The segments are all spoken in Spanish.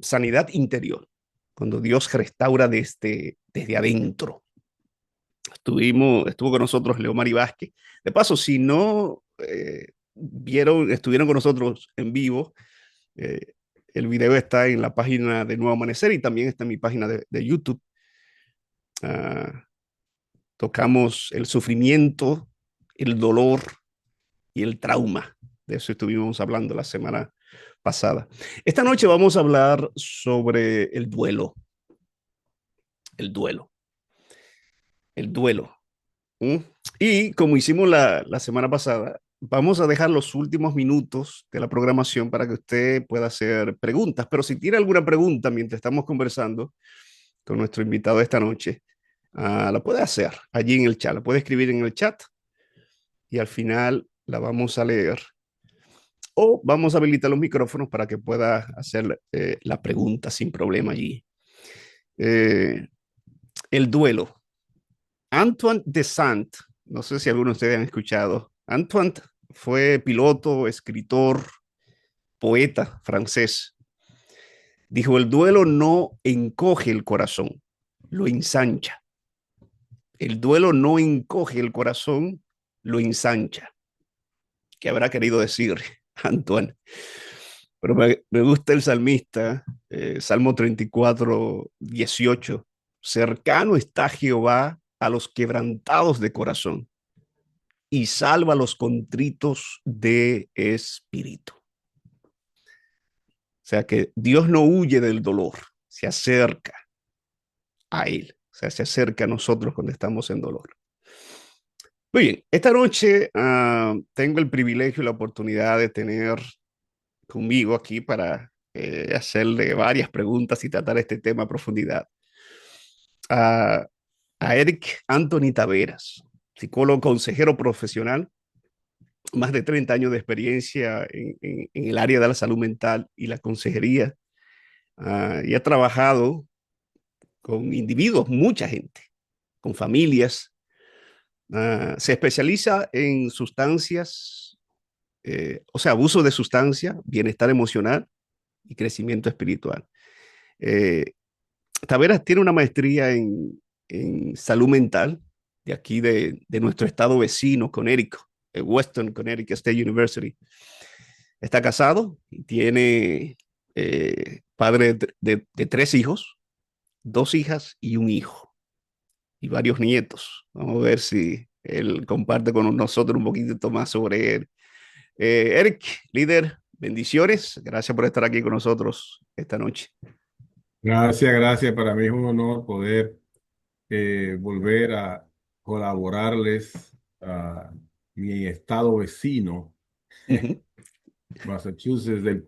sanidad interior, cuando Dios restaura desde adentro. Estuvo con nosotros Leomari Vázquez. De paso, si no estuvieron con nosotros en vivo, eh, el video está en la página de Nuevo Amanecer y también está en mi página de YouTube. Uh, Tocamos el sufrimiento, el dolor y el trauma. De eso estuvimos hablando la semana pasada. Esta noche vamos a hablar sobre el duelo. El duelo. El duelo. ¿Mm? Y como hicimos la semana pasada, vamos a dejar los últimos minutos de la programación para que usted pueda hacer preguntas. Pero si tiene alguna pregunta mientras estamos conversando con nuestro invitado esta noche, la puede hacer allí en el chat. La puede escribir en el chat y al final la vamos a leer. O vamos a habilitar los micrófonos para que pueda hacer la pregunta sin problema allí. Eh, el duelo. Antoine de Saint, no sé si algunos de ustedes han escuchado. Antoine fue piloto, escritor, poeta francés. Dijo, el duelo no encoge el corazón, lo ensancha. El duelo no encoge el corazón, lo ensancha. ¿Qué habrá querido decir Antoine? Pero me gusta el salmista, Salmo 34, 18. Cercano está Jehová a los quebrantados de corazón y salva a los contritos de espíritu. O sea que Dios no huye del dolor, se acerca a él, o sea, se acerca a nosotros cuando estamos en dolor. Muy bien, esta noche tengo el privilegio y la oportunidad de tener conmigo aquí para hacerle varias preguntas y tratar este tema a profundidad. A, a Eric Anthony Taveras, psicólogo consejero profesional, más de 30 años de experiencia en el área de la salud mental y la consejería, y ha trabajado con individuos, mucha gente, con familias. Se especializa en sustancias, o sea, abuso de sustancia, bienestar emocional y crecimiento espiritual. Eh, Taveras tiene una maestría en salud mental de aquí de nuestro estado vecino, Connecticut, Western Connecticut State University. Está casado y tiene padre de tres hijos, dos hijas y un hijo, y varios nietos. Vamos a ver si él comparte con nosotros un poquito más sobre él. Eric, líder, bendiciones. Gracias por estar aquí con nosotros esta noche. Gracias, gracias. Para mí es un honor poder volver a colaborarles a mi estado vecino, Uh -huh. Massachusetts, de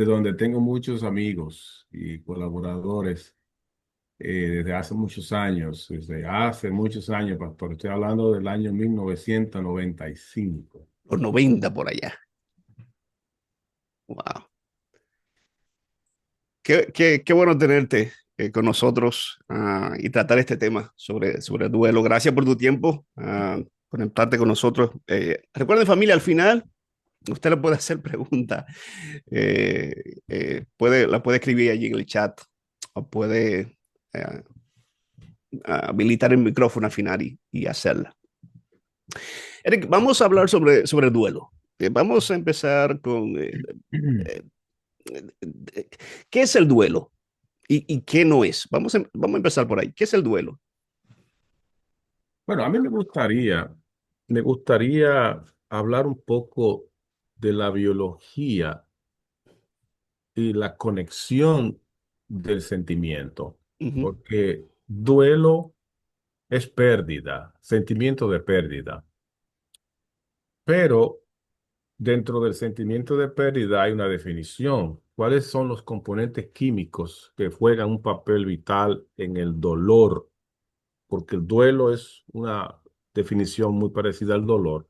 donde tengo muchos amigos y colaboradores desde hace muchos años, pastor. Estoy hablando del año 1995. Los 90 por allá. Wow. Qué bueno tenerte con nosotros y tratar este tema sobre el duelo. Gracias por tu tiempo, conectarte con nosotros. Recuerden, familia, al final usted le puede hacer preguntas. La puede escribir allí en el chat o puede eh, habilitar el micrófono al final y hacerla. Eric, vamos a hablar sobre el duelo. Vamos a empezar con eh, ¿qué es el duelo? Y qué no es. Vamos a empezar por ahí. ¿Qué es el duelo? Bueno, a mí me gustaría hablar un poco de la biología y la conexión del sentimiento, Uh -huh. porque duelo es pérdida, sentimiento de pérdida, pero dentro del sentimiento de pérdida hay una definición. ¿Cuáles son los componentes químicos que juegan un papel vital en el dolor? Porque el duelo es una definición muy parecida al dolor,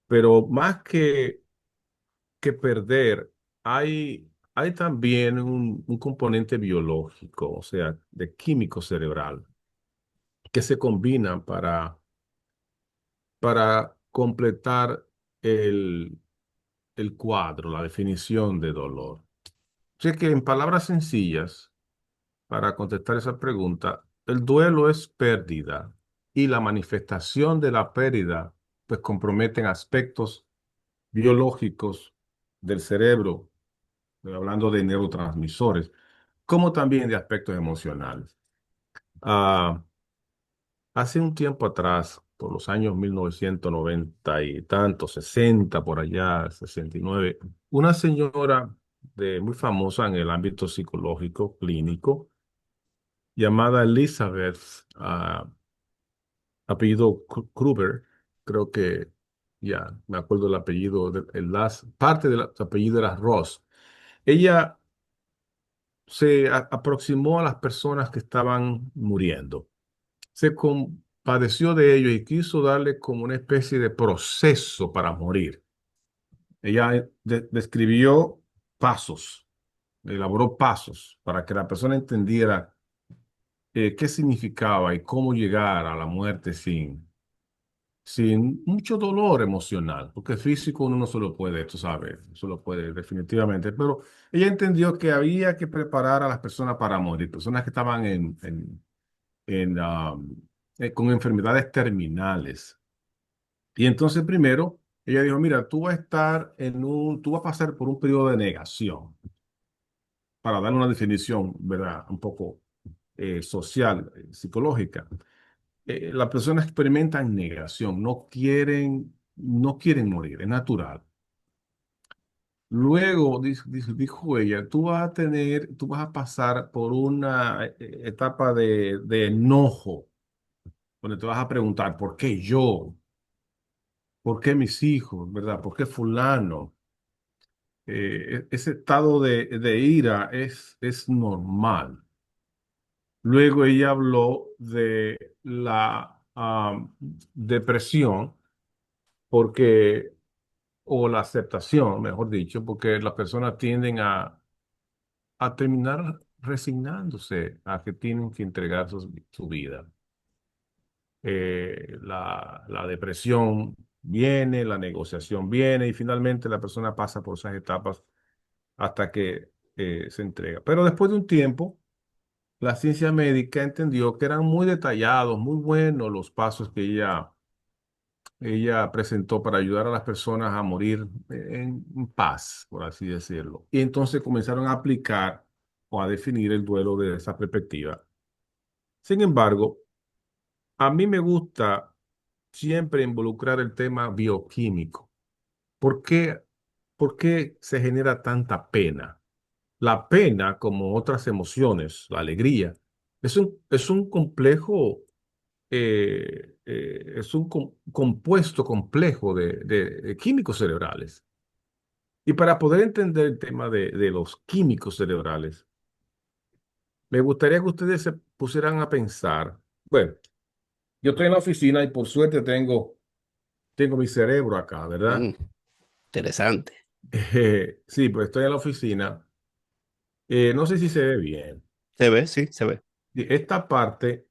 pero más que perder, hay también un componente biológico, o sea, de químico cerebral, que se combinan para completar el, el cuadro, la definición de dolor. Sé que en palabras sencillas, para contestar esa pregunta, el duelo es pérdida y la manifestación de la pérdida pues comprometen aspectos biológicos del cerebro, hablando de neurotransmisores, como también de aspectos emocionales. Ah, hace un tiempo atrás, por los años 1990 y tantos, 60 por allá, 69, una señora muy famosa en el ámbito psicológico clínico, llamada Elizabeth, apellido Kruger, creo que ya me acuerdo el apellido, parte del apellido era Ross. Ella se aproximó a las personas que estaban muriendo, se compadeció de ellos y quiso darle como una especie de proceso para morir. Ella describió pasos, elaboró pasos para que la persona entendiera qué significaba y cómo llegar a la muerte sin mucho dolor emocional, porque físico uno no se lo puede, tú sabes, no se lo puede definitivamente, pero ella entendió que había que preparar a las personas para morir, personas que estaban con enfermedades terminales. Y entonces primero ella dijo, mira, tú vas a pasar por un periodo de negación, para dar una definición, ¿verdad? Un poco social, psicológica. Las personas experimentan negación, no quieren morir, es natural. Luego, dijo ella, tú vas a pasar por una etapa de enojo, donde te vas a preguntar, ¿por qué yo? ¿Por qué mis hijos? ¿Verdad? ¿Por qué fulano? Ese estado de ira es normal. Luego ella habló de la depresión, porque o la aceptación, mejor dicho, porque las personas tienden a terminar resignándose a que tienen que entregar su vida. La depresión viene, la negociación viene y finalmente la persona pasa por esas etapas hasta que se entrega. Pero después de un tiempo, la ciencia médica entendió que eran muy detallados, muy buenos los pasos que ella presentó para ayudar a las personas a morir en paz, por así decirlo. Y entonces comenzaron a aplicar o a definir el duelo desde esa perspectiva. Sin embargo, a mí me gusta siempre involucrar el tema bioquímico. ¿Por qué, por qué se genera tanta pena? La pena, como otras emociones, la alegría, es un complejo, es un compuesto complejo de químicos cerebrales. Y para poder entender el tema de los químicos cerebrales, me gustaría que ustedes se pusieran a pensar, bueno, yo estoy en la oficina y por suerte tengo mi cerebro acá, ¿verdad? Mm, interesante. Sí, pues estoy en la oficina. No sé si se ve bien. ¿Se ve? Sí, se ve. Y esta parte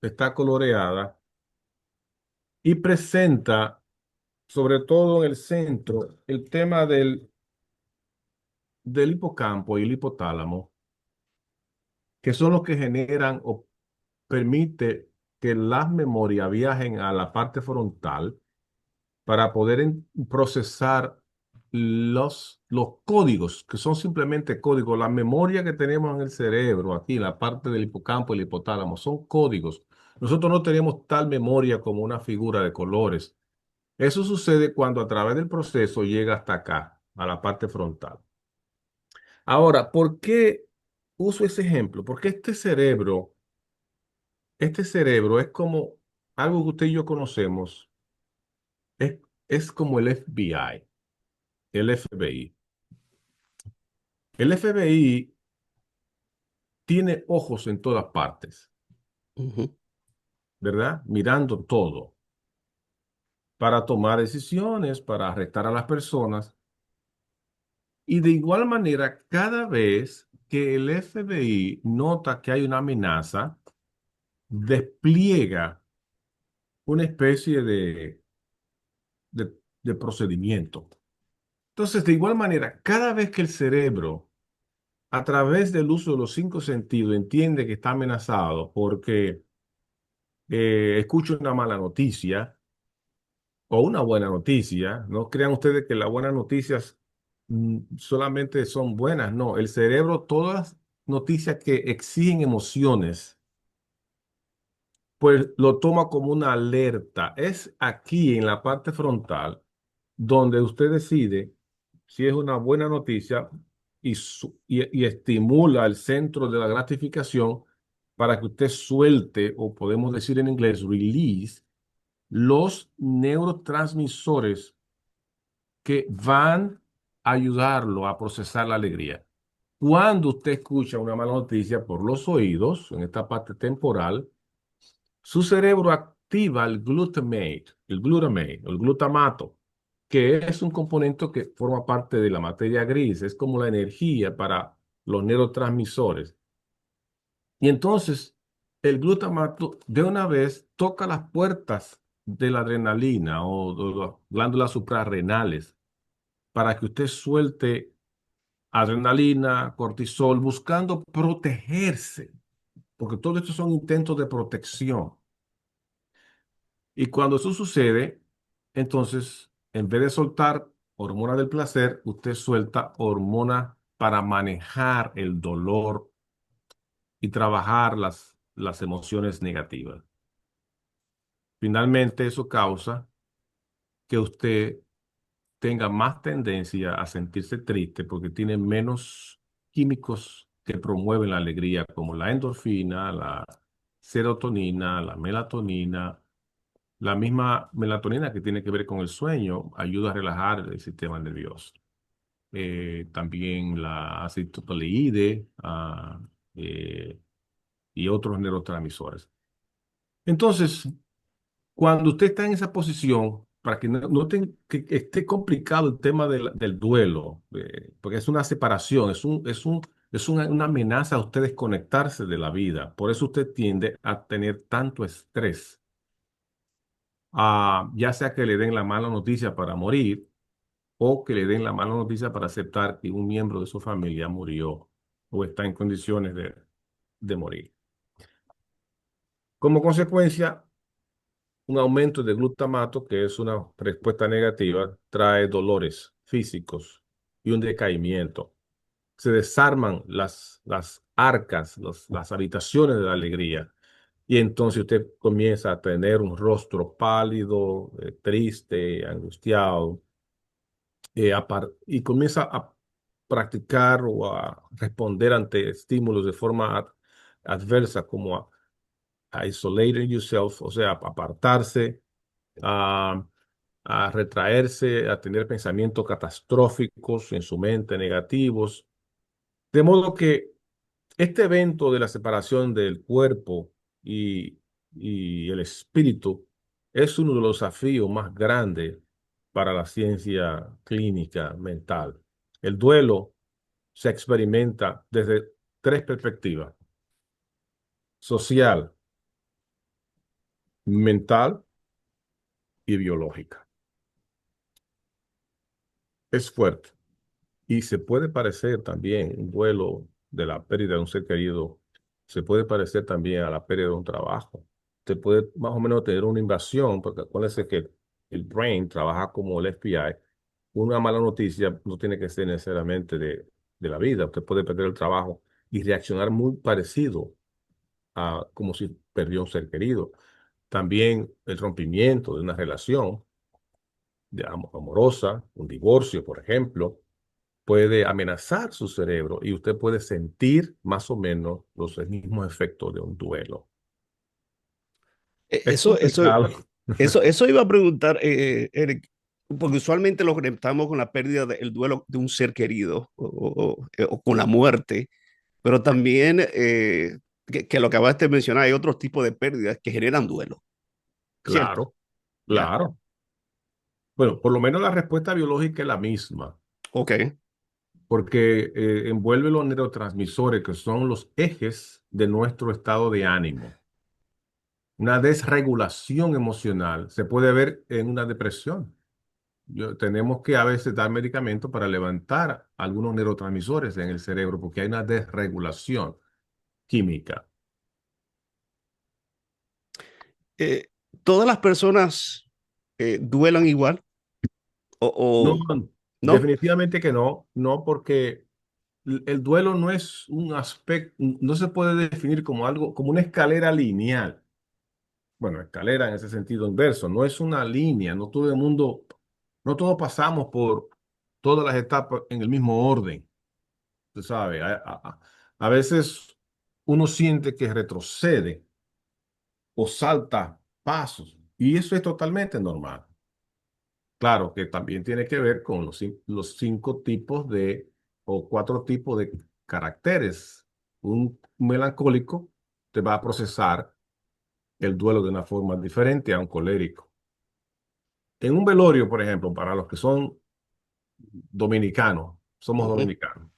está coloreada y presenta, sobre todo en el centro, el tema del hipocampo y el hipotálamo, que son los que generan o permite que las memorias viajen a la parte frontal para poder procesar los códigos, que son simplemente códigos. La memoria que tenemos en el cerebro, aquí, la parte del hipocampo y el hipotálamo, son códigos. Nosotros no tenemos tal memoria como una figura de colores. Eso sucede cuando a través del proceso llega hasta acá, a la parte frontal. Ahora, ¿por qué uso ese ejemplo? Porque este cerebro es como algo que usted y yo conocemos, es, es como el FBI, el FBI. El FBI tiene ojos en todas partes, Ujú. ¿verdad? Mirando todo para tomar decisiones, para arrestar a las personas. Y de igual manera, cada vez que el FBI nota que hay una amenaza, despliega una especie de procedimiento. Entonces, de igual manera, cada vez que el cerebro a través del uso de los cinco sentidos entiende que está amenazado porque escucha una mala noticia o una buena noticia. No crean ustedes que las buenas noticias solamente son buenas. No, el cerebro, todas noticias que exigen emociones, pues lo toma como una alerta. Es aquí en la parte frontal donde usted decide si es una buena noticia y estimula el centro de la gratificación para que usted suelte, o podemos decir en inglés, release, los neurotransmisores que van a ayudarlo a procesar la alegría. Cuando usted escucha una mala noticia por los oídos, en esta parte temporal, su cerebro activa el glutamato, que es un componente que forma parte de la materia gris, es como la energía para los neurotransmisores. Y entonces el glutamato de una vez toca las puertas de la adrenalina o de las glándulas suprarrenales para que usted suelte adrenalina, cortisol, buscando protegerse, porque todo esto son intentos de protección. Y cuando eso sucede, entonces, en vez de soltar hormona del placer, usted suelta hormona para manejar el dolor y trabajar las emociones negativas. Finalmente, eso causa que usted tenga más tendencia a sentirse triste porque tiene menos químicos que promueven la alegría, como la endorfina, la serotonina, la melatonina. La misma melatonina que tiene que ver con el sueño ayuda a relajar el sistema nervioso. También la acetilcolina eh, y otros neurotransmisores. Entonces, cuando usted está en esa posición, para que que esté complicado el tema del duelo, porque es una separación, es una amenaza a usted desconectarse de la vida. Por eso usted tiende a tener tanto estrés, ya sea que le den la mala noticia para morir o que le den la mala noticia para aceptar que un miembro de su familia murió o está en condiciones de morir. Como consecuencia, un aumento de glutamato, que es una respuesta negativa, trae dolores físicos y un decaimiento. Se desarman las arcas, las habitaciones de la alegría. Y entonces usted comienza a tener un rostro pálido, triste, angustiado, y comienza a practicar o a responder ante estímulos de forma adversa, como a isolating yourself, o sea, a apartarse, a, a retraerse, a tener pensamientos catastróficos en su mente, negativos. De modo que este evento de la separación del cuerpo y, y el espíritu es uno de los desafíos más grandes para la ciencia clínica mental. El duelo se experimenta desde tres perspectivas: social, mental y biológica. Es fuerte y se puede parecer también un duelo de la pérdida de un ser querido, se puede parecer también a la pérdida de un trabajo. Te puede más o menos tener una invasión, porque acuérdense que el brain trabaja como el FBI. Una mala noticia no tiene que ser necesariamente de la vida. Usted puede perder el trabajo y reaccionar muy parecido a como si perdió un ser querido. También el rompimiento de una relación amorosa, un divorcio, por ejemplo, puede amenazar su cerebro y usted puede sentir más o menos los mismos efectos de un duelo. E- Es Eso, eso, complicado. eso iba a preguntar, Eric, porque usualmente lo conectamos con la pérdida del duelo de un ser querido o con la muerte, pero también que lo que acabaste de mencionar, hay otros tipos de pérdidas que generan duelo, ¿cierto? Claro, Ya, claro. Bueno, por lo menos la respuesta biológica es la misma, ok. porque envuelve los neurotransmisores que son los ejes de nuestro estado de ánimo. Una desregulación emocional se puede ver en una depresión. Tenemos que a veces dar medicamentos para levantar algunos neurotransmisores en el cerebro porque hay una desregulación química. Eh, ¿Todas las personas duelan igual No, o no? definitivamente que no, no porque el duelo no es un aspecto, no se puede definir como algo, como una escalera lineal. Bueno, escalera en ese sentido inverso, no es una línea, no todo el mundo, no todos pasamos por todas las etapas en el mismo orden. Tú sabes, a veces uno siente que retrocede o salta pasos y eso es totalmente normal. Claro que también tiene que ver con los cinco tipos de, o cuatro tipos de caracteres. Un melancólico te va a procesar el duelo de una forma diferente a un colérico. En un velorio, por ejemplo, para los que son dominicanos, somos Ujú. dominicanos,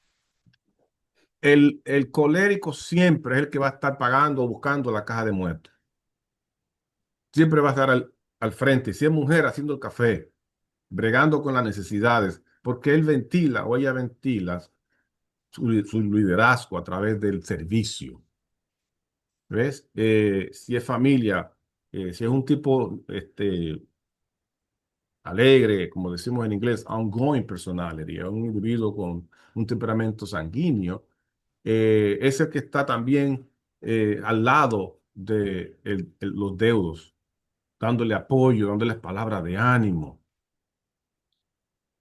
el colérico siempre es el que va a estar pagando o buscando la caja de muertos. Siempre va a estar al frente. Si es mujer, haciendo el café, bregando con las necesidades, porque él ventila o ella ventila su liderazgo a través del servicio. ¿Ves? Si es familia, si es un tipo alegre, como decimos en inglés, outgoing personality, es un individuo con un temperamento sanguíneo, es el que está también al lado de los deudos, dándole apoyo, dándoles palabras de ánimo.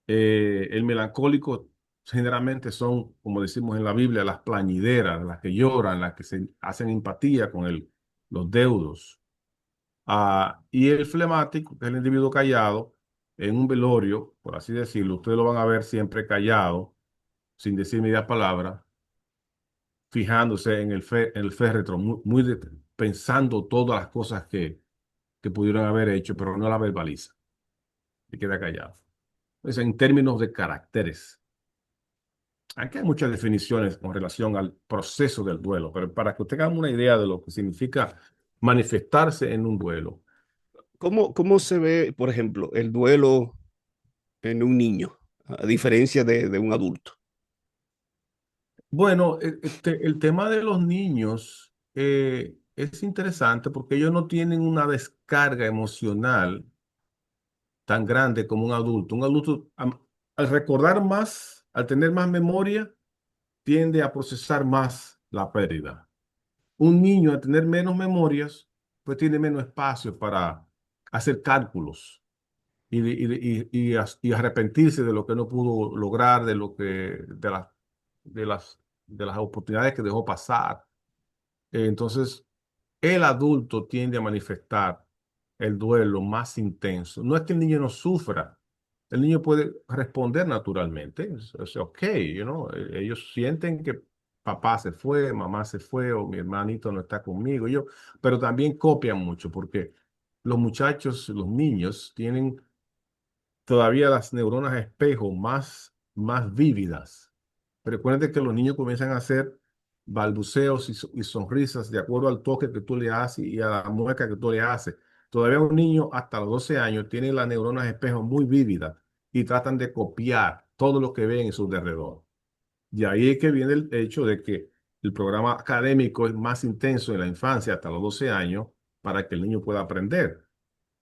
El melancólico generalmente son, como decimos en la Biblia, las plañideras, las que lloran, las que se hacen empatía con los deudos. Y el flemático, que es el individuo callado, en un velorio, por así decirlo, ustedes lo van a ver siempre callado, sin decir media palabra, fijándose en el féretro, pensando todas las cosas que pudieron haber hecho, pero no la verbaliza, y queda callado. Es en términos de caracteres. Aquí hay muchas definiciones con relación al proceso del duelo, pero para que tengan una idea de lo que significa manifestarse en un duelo. ¿Cómo se ve, por ejemplo, el duelo en un niño, a diferencia de un adulto? Bueno, el tema de los niños es interesante porque ellos no tienen una descarga emocional tan grande como un adulto. Un adulto, al recordar más, al tener más memoria, tiende a procesar más la pérdida. Un niño, al tener menos memorias, pues tiene menos espacio para hacer cálculos y arrepentirse de lo que no pudo lograr, de las, de las oportunidades que dejó pasar. Entonces, el adulto tiende a manifestar el duelo más intenso. No es que el niño no sufra, el niño puede responder naturalmente. Es ok, ellos sienten que papá se fue, mamá se fue o mi hermanito no está conmigo, pero también copian mucho porque los muchachos, los niños tienen todavía las neuronas espejo más vívidas. Recuerden que los niños comienzan a hacer balbuceos y sonrisas de acuerdo al toque que tú le haces y a la mueca que tú le haces. Todavía un niño hasta los 12 años tiene las neuronas espejo muy vívidas y tratan de copiar todo lo que ven en su derredor. Y ahí es que viene el hecho de que el programa académico es más intenso en la infancia hasta los 12 años para que el niño pueda aprender.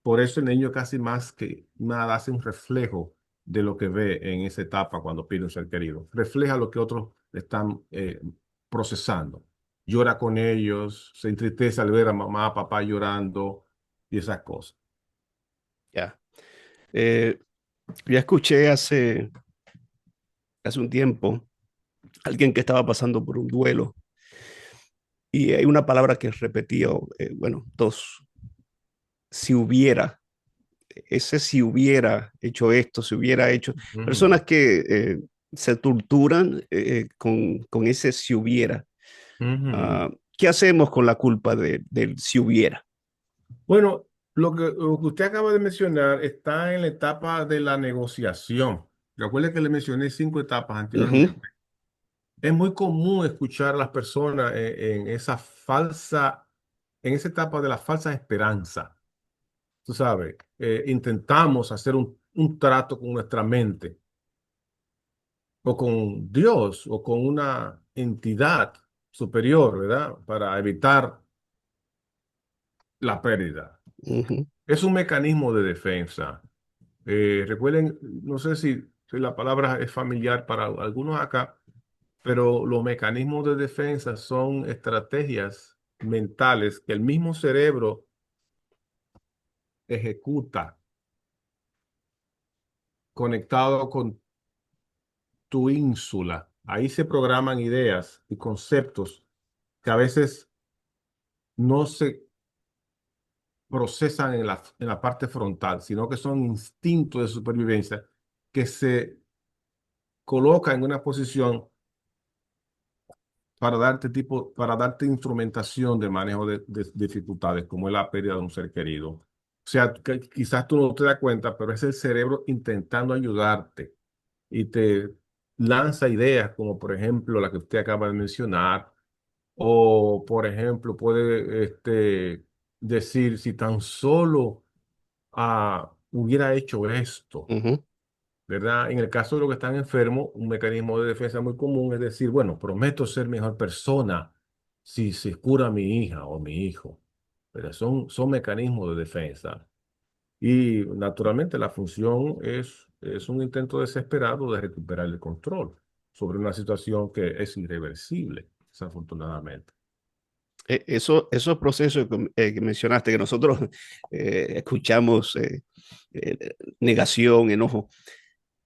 Por eso el niño casi más que nada hace un reflejo de lo que ve en esa etapa cuando pierde un ser querido. Refleja lo que otros están procesando. Llora con ellos, se entristece al ver a mamá, papá llorando y esas cosas. Ya. Eh, ya escuché hace un tiempo alguien que estaba pasando por un duelo y hay una palabra que repetía, bueno, dos, si hubiera, ese si hubiera hecho esto, si hubiera hecho, Ujú, personas que se torturan con ese si hubiera. ujú. Ah, ¿qué hacemos con la culpa del si hubiera? Bueno, lo que usted acaba de mencionar está en la etapa de la negociación. Recuerde que le mencioné 5 etapas Ujú. anteriormente. Es muy común escuchar a las personas en esa etapa de la falsa esperanza. Tú sabes, intentamos hacer un trato con nuestra mente, o con Dios, o con una entidad superior, ¿verdad? Para evitar la pérdida. Ujú, Es un mecanismo de defensa. Recuerden, no sé si la palabra es familiar para algunos acá, pero los mecanismos de defensa son estrategias mentales que el mismo cerebro ejecuta conectado con tu ínsula. Ahí se programan ideas y conceptos que a veces no se procesan en la parte frontal, sino que son instintos de supervivencia que se colocan en una posición para darte instrumentación de manejo de dificultades, como es la pérdida de un ser querido. O sea, quizás tú no te das cuenta, pero es el cerebro intentando ayudarte y te lanza ideas como por ejemplo la que usted acaba de mencionar, o por ejemplo puede decir si tan solo hubiera hecho esto. ujú. ¿Verdad? En el caso de los que están enfermos, un mecanismo de defensa muy común es decir, bueno, prometo ser mejor persona si se cura mi hija o mi hijo. Pero son mecanismos de defensa. Y naturalmente la función es un intento desesperado de recuperar el control sobre una situación que es irreversible, desafortunadamente. Esos procesos que mencionaste, que nosotros escuchamos, negación, enojo,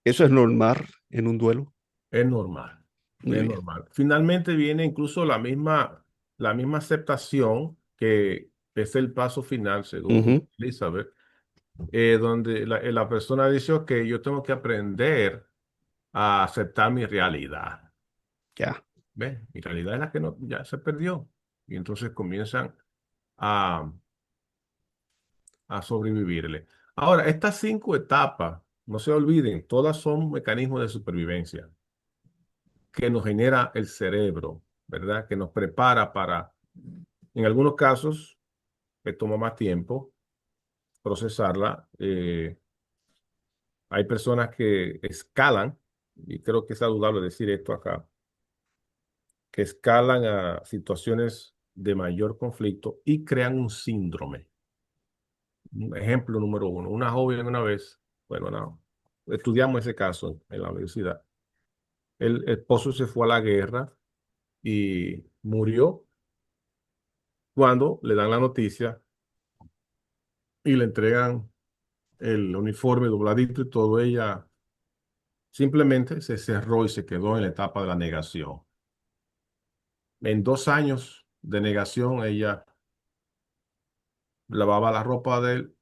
¿eso es normal en un duelo? Es normal, Muy es bien. normal. Finalmente viene incluso la misma aceptación que es el paso final, según Ujú, Elizabeth, donde la persona dice, ok, yo tengo que aprender a aceptar mi realidad. ya. ¿Ves? Mi realidad es la que no, ya se perdió. Y entonces comienzan a, a sobrevivirle. Ahora, estas 5 etapas, no se olviden, todas son mecanismos de supervivencia que nos genera el cerebro, ¿verdad? Que nos prepara para, en algunos casos, que toma más tiempo procesarla. Hay personas que escalan, y creo que es saludable decir esto acá, que escalan a situaciones de mayor conflicto y crean un síndrome. Un ejemplo número uno, una joven una vez, bueno, no, estudiamos ese caso en la universidad. El esposo se fue a la guerra y murió cuando le dan la noticia y le entregan el uniforme dobladito y todo. Ella simplemente se cerró y se quedó en la etapa de la negación. En 2 años de negación, ella lavaba la ropa del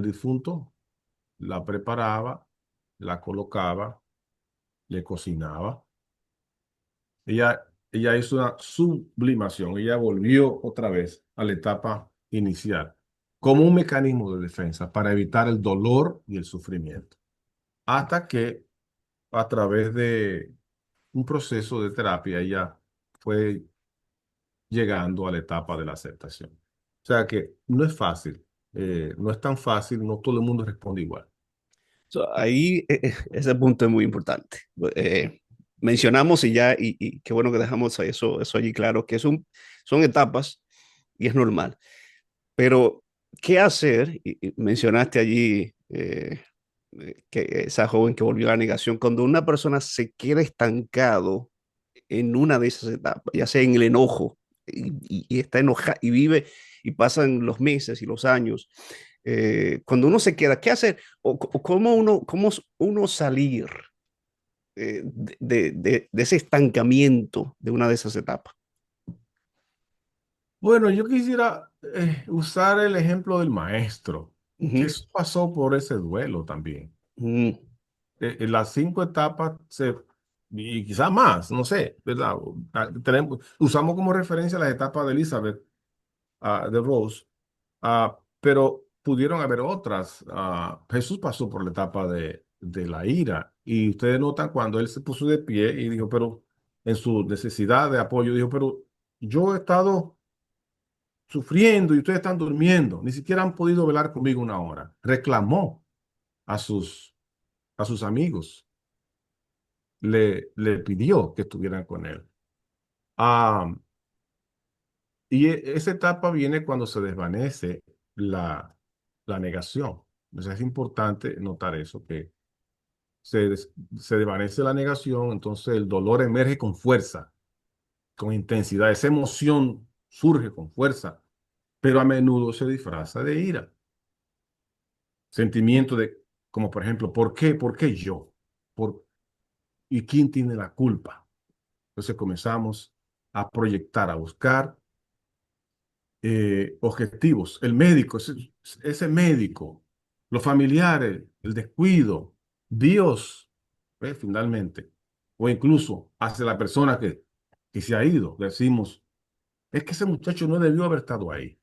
difunto, la preparaba, la colocaba, le cocinaba. Ella hizo una sublimación, ella volvió otra vez a la etapa inicial, como un mecanismo de defensa para evitar el dolor y el sufrimiento. Hasta que a través de un proceso de terapia ella fue llegando a la etapa de la aceptación. O sea que no es fácil, no es tan fácil, no todo el mundo responde igual. So, ahí ese punto es muy importante. Eh, Mencionamos y ya, y qué bueno que dejamos eso allí claro, que son etapas y es normal. Pero, ¿qué hacer? Y mencionaste allí que esa joven que volvió a la negación, cuando una persona se queda estancado en una de esas etapas, ya sea en el enojo, y está enojado y vive y pasan los meses y los años. Cuando uno se queda, ¿qué hacer? O cómo uno salir de ese estancamiento de una de esas etapas. Bueno, yo quisiera usar el ejemplo del maestro. Ujú, Jesús pasó por ese duelo también. ujú, En las 5 etapas, y quizás más, no sé, ¿verdad? Usamos como referencia las etapas de Elizabeth, de Rose, pero pudieron haber otras. Jesús pasó por la etapa de la ira y ustedes notan cuando él se puso de pie y dijo, pero en su necesidad de apoyo, dijo, pero yo he estado sufriendo y ustedes están durmiendo, ni siquiera han podido velar conmigo una hora. Reclamó. a sus amigos, le pidió que estuvieran con él. Ah, esa etapa viene cuando se desvanece la, la negación. Entonces es importante notar eso, que se desvanece la negación, entonces el dolor emerge con fuerza, con intensidad. Esa emoción surge con fuerza, pero a menudo se disfraza de ira. Sentimiento de, como por ejemplo, ¿por qué? ¿Por qué yo? ¿Por, ¿Y quién tiene la culpa? Entonces comenzamos a proyectar, a buscar objetivos. El médico, ese médico, los familiares, el descuido, Dios, finalmente. O incluso hacia la persona que se ha ido. Decimos, es que ese muchacho no debió haber estado ahí.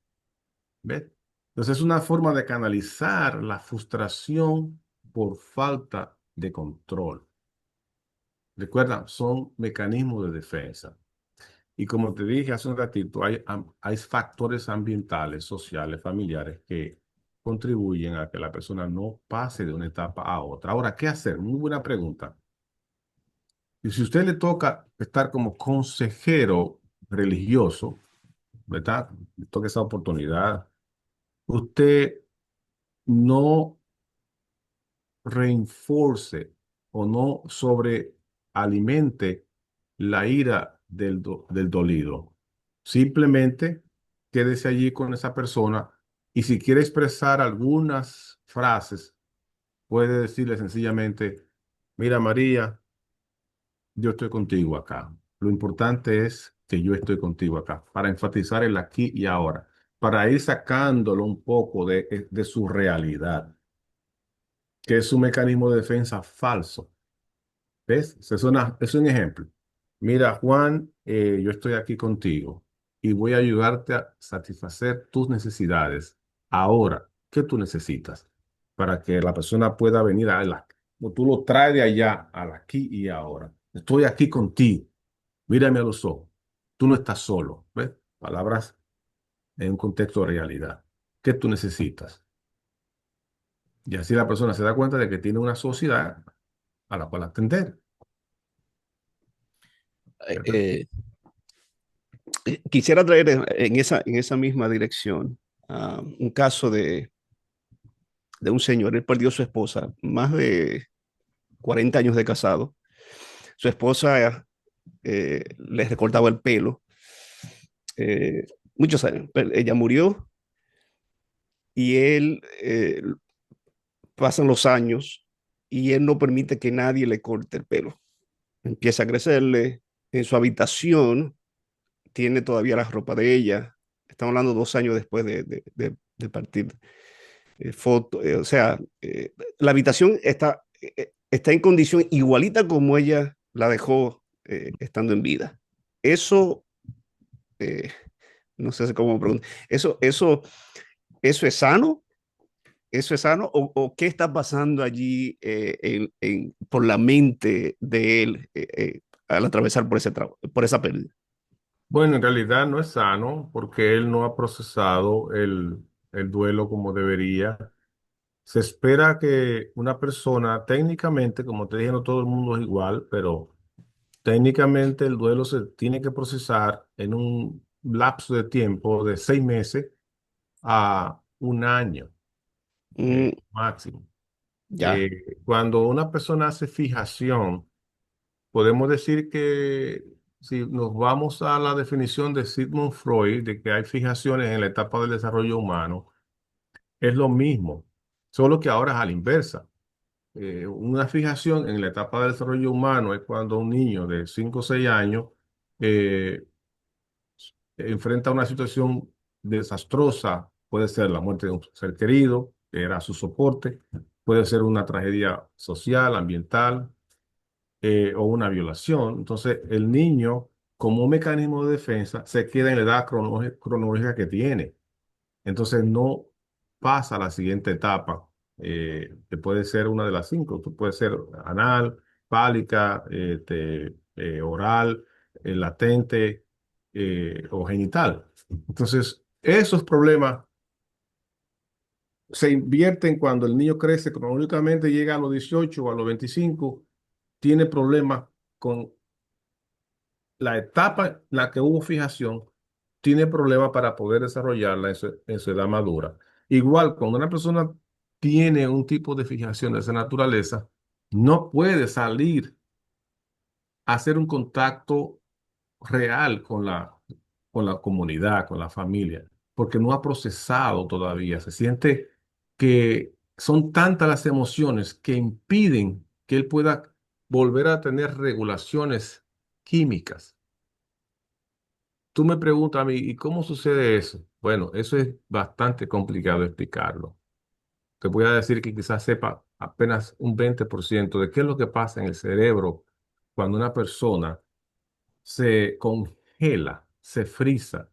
¿Ves? Entonces es una forma de canalizar la frustración por falta de control. Recuerda, son mecanismos de defensa. Y como te dije hace un ratito, hay factores ambientales, sociales, familiares que contribuyen a que la persona no pase de una etapa a otra. Ahora, ¿qué hacer? Muy buena pregunta. Y si a usted le toca estar como consejero religioso, ¿verdad? Le toca esa oportunidad. Usted no reinforce o no sobrealimente la ira del dolido. Simplemente quédese allí con esa persona y si quiere expresar algunas frases, puede decirle sencillamente, mira María, yo estoy contigo acá. Lo importante es que yo estoy contigo acá, para enfatizar el aquí y ahora, para ir sacándolo un poco de su realidad, que es un mecanismo de defensa falso. ¿Ves? Es un ejemplo. Mira, Juan, yo estoy aquí contigo y voy a ayudarte a satisfacer tus necesidades. Ahora, ¿qué tú necesitas? Para que la persona pueda venir o tú lo traes de allá al aquí y ahora. Estoy aquí contigo. Mírame a los ojos. Tú no estás solo. ¿Ves? Palabras en un contexto de realidad. ¿Qué tú necesitas? Y así la persona se da cuenta de que tiene una sociedad a la cual atender. ¿Verdad? Eh, Quisiera traer en esa misma dirección un caso de un señor. Él perdió a su esposa, más de 40 años de casado. Su esposa le recortaba el pelo, eh, muchos años. Ella murió y él, pasan los años y él no permite que nadie le corte el pelo. Empieza a crecerle en su habitación, tiene todavía la ropa de ella. Estamos hablando 2 años después de partir. Foto, o sea, la habitación está en condición igualita como ella la dejó estando en vida. Eso, eh, no sé cómo me pregunto, eso es sano. ¿Eso es sano? ¿O qué está pasando allí por la mente de él al atravesar por esa pérdida? Bueno, en realidad no es sano porque él no ha procesado el duelo como debería. Se espera que una persona, técnicamente, como te dije, no todo el mundo es igual, pero técnicamente el duelo se tiene que procesar en un lapso de tiempo de 6 meses a un año Mm, máximo. ya. Cuando una persona hace fijación, podemos decir que si nos vamos a la definición de Sigmund Freud, de que hay fijaciones en la etapa del desarrollo humano, es lo mismo, solo que ahora es a la inversa. Una fijación en la etapa del desarrollo humano es cuando un niño de 5 o 6 años eh, enfrenta una situación desastrosa, puede ser la muerte de un ser querido, que era su soporte, puede ser una tragedia social, ambiental, o una violación. Entonces, el niño, como un mecanismo de defensa, se queda en la edad cronológica que tiene. Entonces, no pasa a la siguiente etapa, que puede ser una de las cinco. Puede ser anal, fálica, oral, latente, o genital. Entonces, esos problemas se invierten cuando el niño crece, cronológicamente llega a los 18 o a los 25, tiene problemas con la etapa en la que hubo fijación, tiene problemas para poder desarrollarla en su edad madura. Igual, cuando una persona tiene un tipo de fijación de esa naturaleza, no puede salir a hacer un contacto real con la comunidad, con la familia, porque no ha procesado todavía. Se siente que son tantas las emociones que impiden que él pueda volver a tener regulaciones químicas. Tú me preguntas a mí, ¿y cómo sucede eso? Bueno, eso es bastante complicado explicarlo. Te voy a decir que quizás sepa apenas un 20% de qué es lo que pasa en el cerebro cuando una persona se congela, se frisa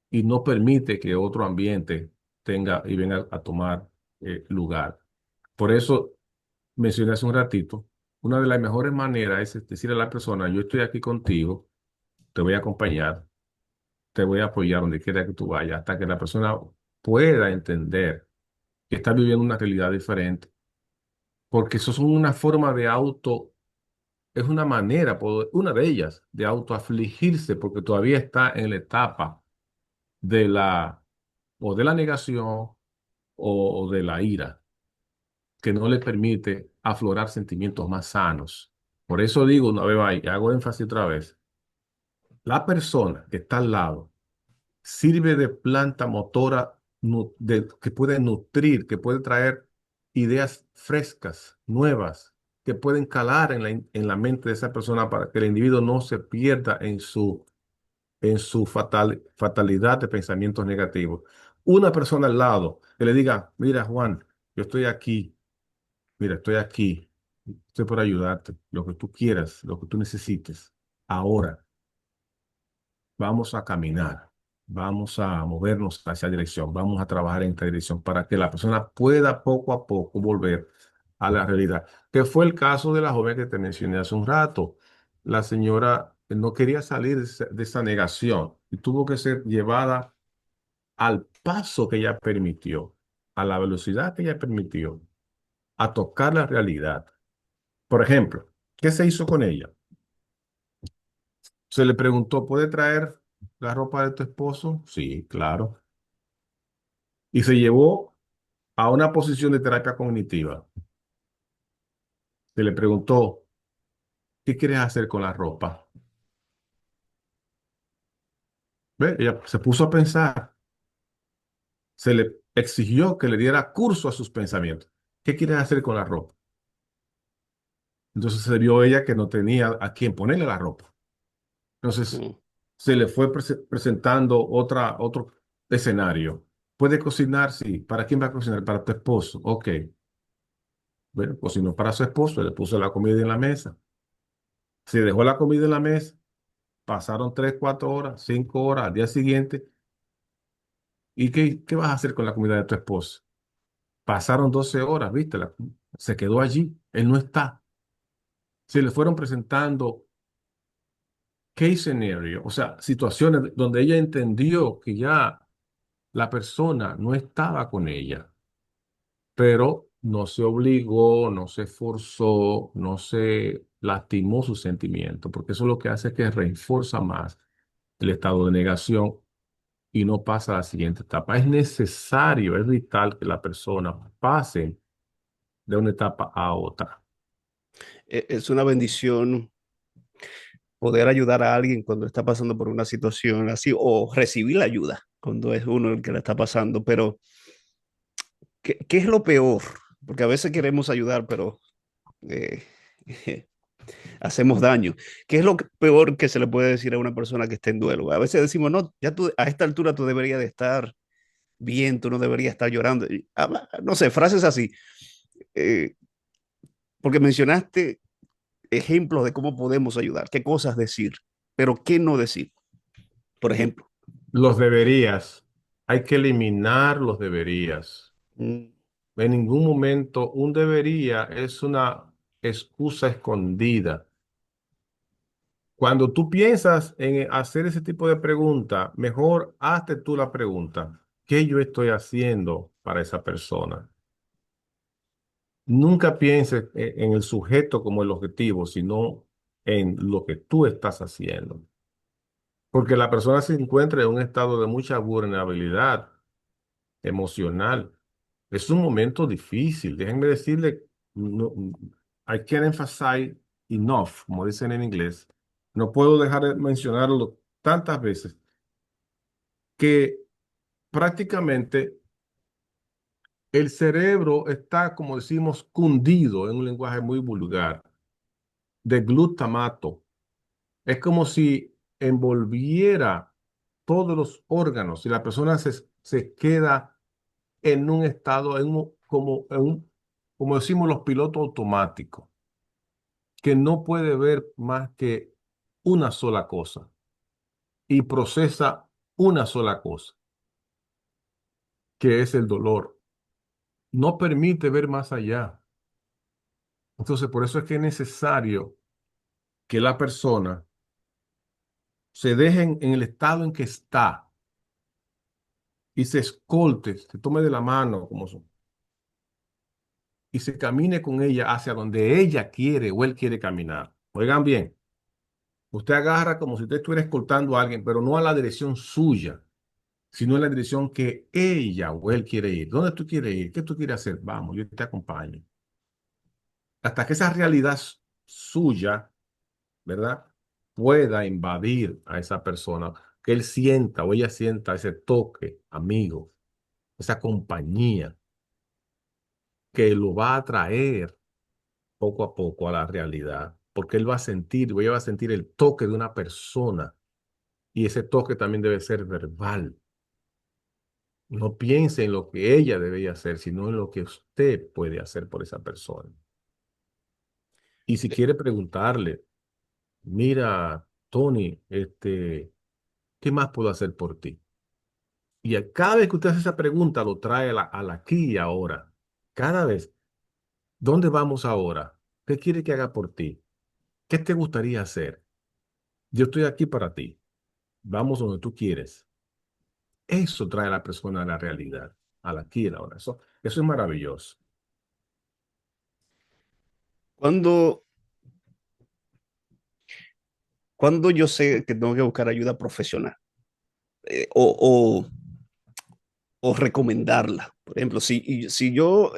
y no permite que otro ambiente tenga y venga a tomar lugar. Por eso mencioné hace un ratito, una de las mejores maneras es decirle a la persona, yo estoy aquí contigo, te voy a acompañar, te voy a apoyar donde quiera que tú vayas, hasta que la persona pueda entender que está viviendo una realidad diferente, porque eso es una forma de auto, es una manera, una de ellas, de autoafligirse, porque todavía está en la etapa de o de la negación o de la ira, que no le permite aflorar sentimientos más sanos. Por eso digo una vez más, y hago énfasis otra vez, la persona que está al lado sirve de planta motora que puede nutrir, que puede traer ideas frescas, nuevas, que pueden calar en la mente de esa persona para que el individuo no se pierda en su fatalidad de pensamientos negativos. Una persona al lado que le diga, mira Juan, yo estoy aquí, mira, estoy aquí, estoy por ayudarte, lo que tú quieras, lo que tú necesites, ahora. Vamos a caminar, vamos a movernos hacia dirección, vamos a trabajar en esta dirección para que la persona pueda poco a poco volver a la realidad. Que fue el caso de la joven que te mencioné hace un rato. La señora no quería salir de esa negación y tuvo que ser llevada al paso que ella permitió, a la velocidad que ella permitió, a tocar la realidad. Por ejemplo, ¿qué se hizo con ella? Se le preguntó, ¿puede traer la ropa de tu esposo? Sí, claro. Y se llevó a una posición de terapia cognitiva. Se le preguntó, ¿qué quieres hacer con la ropa? ¿Ve? Ella se puso a pensar. Se le exigió que le diera curso a sus pensamientos. ¿Qué quieres hacer con la ropa? Entonces se vio ella que no tenía a quién ponerle la ropa. Entonces Mm. se le fue presentando otro escenario. ¿Puede cocinar? Sí. ¿Para quién va a cocinar? Para tu esposo. Ok. Bueno, cocinó para su esposo, le puso la comida en la mesa. Se dejó la comida en la mesa. Pasaron 3, 4 horas, 5 horas al día siguiente. ¿Y qué vas a hacer con la comida de tu esposo? Pasaron 12 horas, ¿viste? Se quedó allí. Él no está. Se le fueron presentando case scenario, o sea, situaciones donde ella entendió que ya la persona no estaba con ella, pero no se obligó, no se forzó, no se lastimó sus sentimientos, porque eso lo que hace es que refuerza más el estado de negación y no pasa a la siguiente etapa. Es necesario, es vital que la persona pase de una etapa a otra. Es una bendición poder ayudar a alguien cuando está pasando por una situación así o recibir la ayuda cuando es uno el que la está pasando. Pero, ¿qué es lo peor? Porque a veces queremos ayudar, pero eh, hacemos daño. ¿Qué es lo peor que se le puede decir a una persona que está en duelo? A veces decimos, no, ya tú a esta altura tú deberías de estar bien, tú no deberías estar llorando. No sé, frases así. Eh, porque mencionaste ejemplos de cómo podemos ayudar, qué cosas decir, pero qué no decir. Por ejemplo, Los deberías. Hay que eliminar los deberías. mm, En ningún momento un debería es una excusa escondida. Cuando tú piensas en hacer ese tipo de pregunta, mejor hazte tú la pregunta. ¿Qué yo estoy haciendo para esa persona. Nunca pienses en el sujeto como el objetivo, sino en lo que tú estás haciendo. Porque la persona se encuentra en un estado de mucha vulnerabilidad emocional. Es un momento difícil. Déjenme decirle, no, I can't emphasize enough, como dicen en inglés. No puedo dejar de mencionarlo tantas veces que prácticamente el cerebro está, como decimos, cundido en un lenguaje muy vulgar, de glutamato. Es como si envolviera todos los órganos y la persona se queda en un estado, como decimos los pilotos automáticos, que no puede ver más que una sola cosa y procesa una sola cosa, que es el dolor. No permite ver más allá. Entonces, por eso es que es necesario que la persona se deje en el estado en que está y se escolte, se tome de la mano como son, y se camine con ella hacia donde ella quiere o él quiere caminar. Oigan bien, usted agarra como si usted estuviera escoltando a alguien, pero no a la dirección suya, sino en la dirección que ella o él quiere ir. ¿Dónde tú quieres ir? ¿Qué tú quieres hacer? Vamos, yo te acompaño. Hasta que esa realidad suya, ¿verdad? Pueda invadir a esa persona, que él sienta o ella sienta ese toque, amigo, esa compañía que lo va a traer poco a poco a la realidad, porque él va a sentir, o ella va a sentir el toque de una persona y ese toque también debe ser verbal. No piense en lo que ella debería hacer, sino en lo que usted puede hacer por esa persona. Y si quiere preguntarle, mira, Tony, ¿qué más puedo hacer por ti? Y cada vez que usted hace esa pregunta, lo trae al aquí y ahora. Cada vez, ¿dónde vamos ahora? ¿Qué quiere que haga por ti? ¿Qué te gustaría hacer? Yo estoy aquí para ti. Vamos donde tú quieres. Eso trae a la persona a la realidad, al aquí y ahora. Eso es maravilloso. Cuando, cuando yo sé que tengo que buscar ayuda profesional eh, o, o, o recomendarla. Por ejemplo, si yo,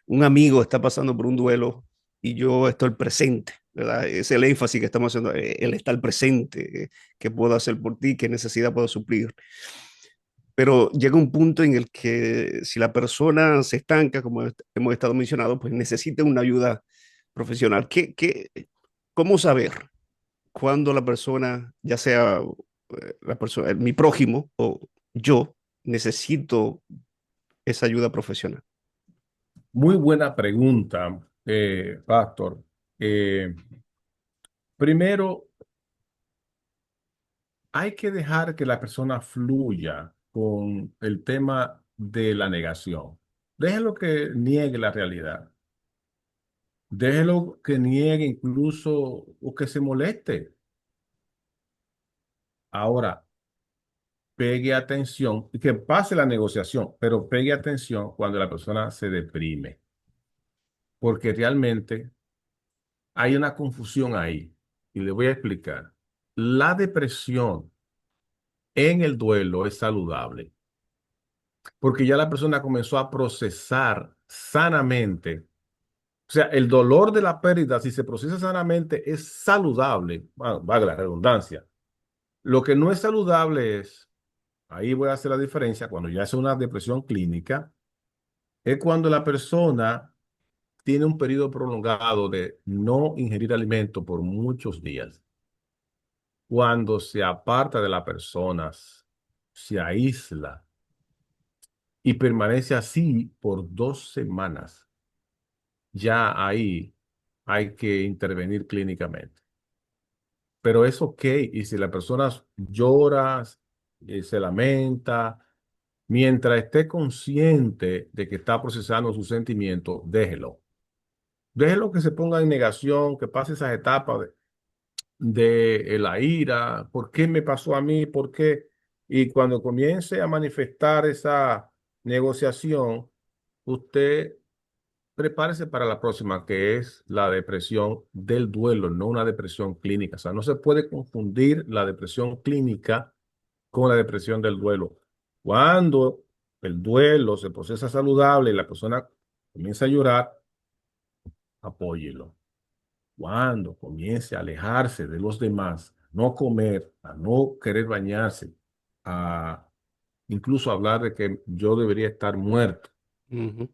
un amigo está pasando por un duelo y yo estoy presente, ¿verdad? Es el énfasis que estamos haciendo, el estar presente, qué puedo hacer por ti, qué necesidad puedo suplir. Pero llega un punto en el que si la persona se estanca, como hemos estado mencionando, pues necesita una ayuda profesional. ¿Cómo saber cuando la persona, ya sea la persona, mi prójimo o yo, necesito esa ayuda profesional? Muy buena pregunta, Pastor. Eh, Primero, hay que dejar que la persona fluya con el tema de la negación. Déjelo que niegue la realidad. Déjelo que niegue incluso o que se moleste. Ahora, pegue atención y que pase la negociación, pero pegue atención cuando la persona se deprime, porque realmente hay una confusión ahí. Y le voy a explicar. La depresión en el duelo es saludable, porque ya la persona comenzó a procesar sanamente. O sea, el dolor de la pérdida, si se procesa sanamente, es saludable. Bueno, valga la redundancia. Lo que no es saludable es, ahí voy a hacer la diferencia, cuando ya es una depresión clínica, es cuando la persona tiene un periodo prolongado de no ingerir alimento por muchos días. Cuando se aparta de las personas, se aísla y permanece así por 2 semanas, ya ahí hay que intervenir clínicamente. Pero es ok, y si la persona llora, se lamenta, mientras esté consciente de que está procesando sus sentimientos, déjelo. Déjelo que se ponga en negación, que pase esas etapas de la ira, ¿por qué me pasó a mí? ¿Por qué? Y cuando comience a manifestar esa negociación, usted prepárese para la próxima, que es la depresión del duelo, no una depresión clínica. O sea, no se puede confundir la depresión clínica con la depresión del duelo. Cuando el duelo se procesa saludable y la persona comienza a llorar, apóyelo. Cuando comience a alejarse de los demás, a no comer, a no querer bañarse, a incluso hablar de que yo debería estar muerto, Ujú.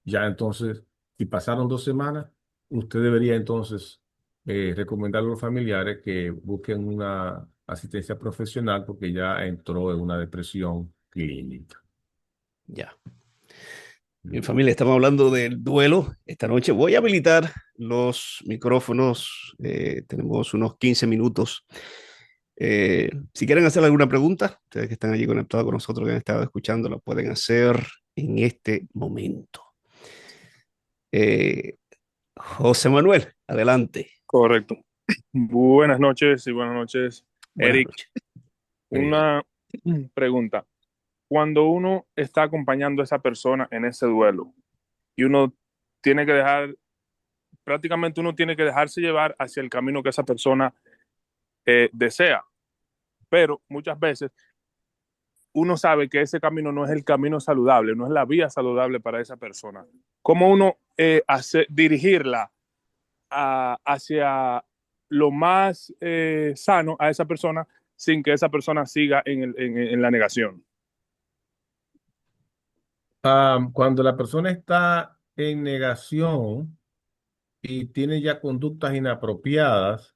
ya entonces, si pasaron 2 semanas, usted debería entonces recomendarle a los familiares que busquen una asistencia profesional porque ya entró en una depresión clínica. Ya. Mi Mm. familia, estamos hablando del duelo. Esta noche voy a habilitar los micrófonos. Tenemos unos 15 minutos. Si quieren hacer alguna pregunta, ustedes que están allí conectados con nosotros, que han estado escuchando, lo pueden hacer en este momento. Eh, José Manuel, adelante. Correcto. Buenas noches y buenas noches, Buenas Eric. noches. Una pregunta. Cuando uno está acompañando a esa persona en ese duelo y uno tiene que dejar, prácticamente uno tiene que dejarse llevar hacia el camino que esa persona desea, pero muchas veces uno sabe que ese camino no es el camino saludable, no es la vía saludable para esa persona. ¿Cómo uno dirigirla hacia lo más sano a esa persona sin que esa persona siga en la negación? Cuando la persona está en negación y tiene ya conductas inapropiadas,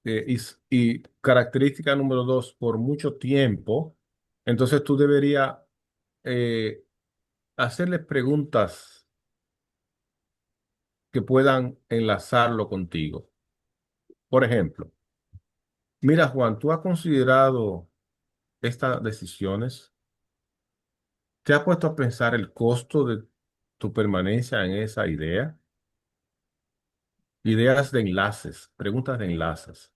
y característica número 2, por mucho tiempo, entonces tú deberías eh, hacerles preguntas que puedan enlazarlo contigo. Por ejemplo, mira, Juan, ¿tú has considerado estas decisiones? ¿Te has puesto a pensar el costo de tu permanencia en esa idea? Ideas de enlaces, preguntas de enlaces.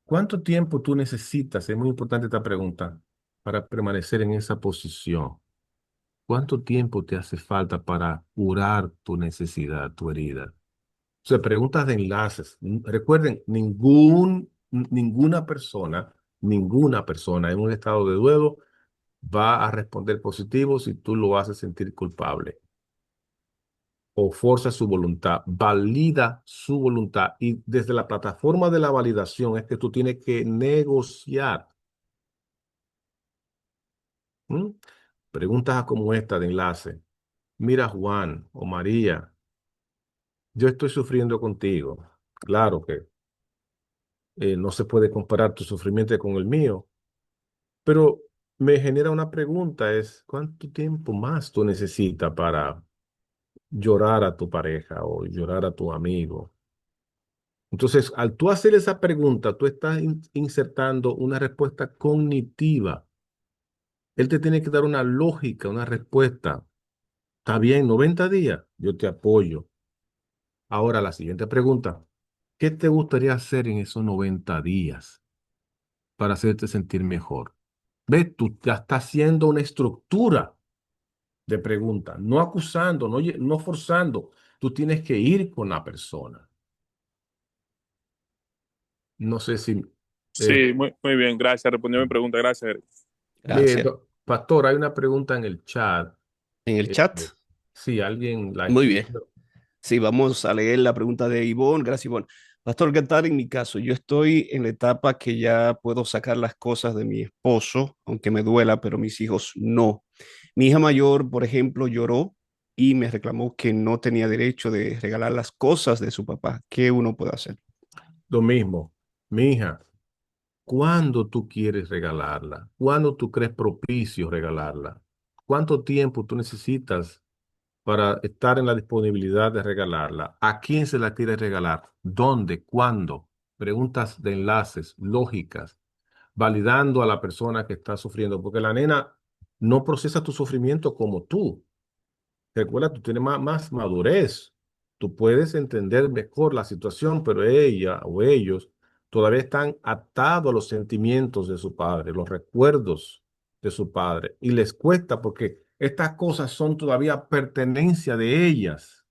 ¿Cuánto tiempo tú necesitas? Es muy importante esta pregunta para permanecer en esa posición. ¿Cuánto tiempo te hace falta para curar tu necesidad, tu herida? O sea, preguntas de enlaces. Recuerden, ninguna persona en un estado de duelo va a responder positivo si tú lo haces sentir culpable o forza su voluntad, valida su voluntad. Y desde la plataforma de la validación es que tú tienes que negociar. ¿Mm? Preguntas como esta de enlace. Mira, Juan o María, yo estoy sufriendo contigo. Claro que no se puede comparar tu sufrimiento con el mío, pero me genera una pregunta, es ¿cuánto tiempo más tú necesitas para llorar a tu pareja o llorar a tu amigo? Entonces, al tú hacer esa pregunta, tú estás insertando una respuesta cognitiva. Él te tiene que dar una lógica, una respuesta. Está bien, 90 días, yo te apoyo. Ahora la siguiente pregunta, ¿qué te gustaría hacer en esos 90 días para hacerte sentir mejor? ¿Ves? Tú ya estás haciendo una estructura de preguntas, no acusando, no forzando. Tú tienes que ir con la persona. No sé si... eh, Sí, muy bien, gracias. Respondió mi pregunta. Gracias, Eric. Gracias. Pastor, hay una pregunta en el chat. En el Eh, chat. si alguien la Muy bien. escribió. Sí, vamos a leer la pregunta de Ivonne. Gracias, Ivonne. Pastor, ¿qué tal en mi caso? Yo estoy en la etapa que ya puedo sacar las cosas de mi esposo, aunque me duela, pero mis hijos no. Mi hija mayor, por ejemplo, lloró y me reclamó que no tenía derecho de regalar las cosas de su papá. ¿Qué uno puede hacer? Lo mismo, mi hija, ¿cuándo tú quieres regalarla? ¿Cuándo tú crees propicio regalarla? ¿Cuánto tiempo tú necesitas para estar en la disponibilidad de regalarla? ¿A quién se la quieres regalar? ¿Dónde? ¿Cuándo? Preguntas de enlaces, lógicas, validando a la persona que está sufriendo, porque la nena no procesa tu sufrimiento como tú. Recuerda, tú tienes más madurez. Tú puedes entender mejor la situación, pero ella o ellos todavía están atados a los sentimientos de su padre, los recuerdos. de su padre. Y les cuesta porque estas cosas son todavía pertenencia de ellas.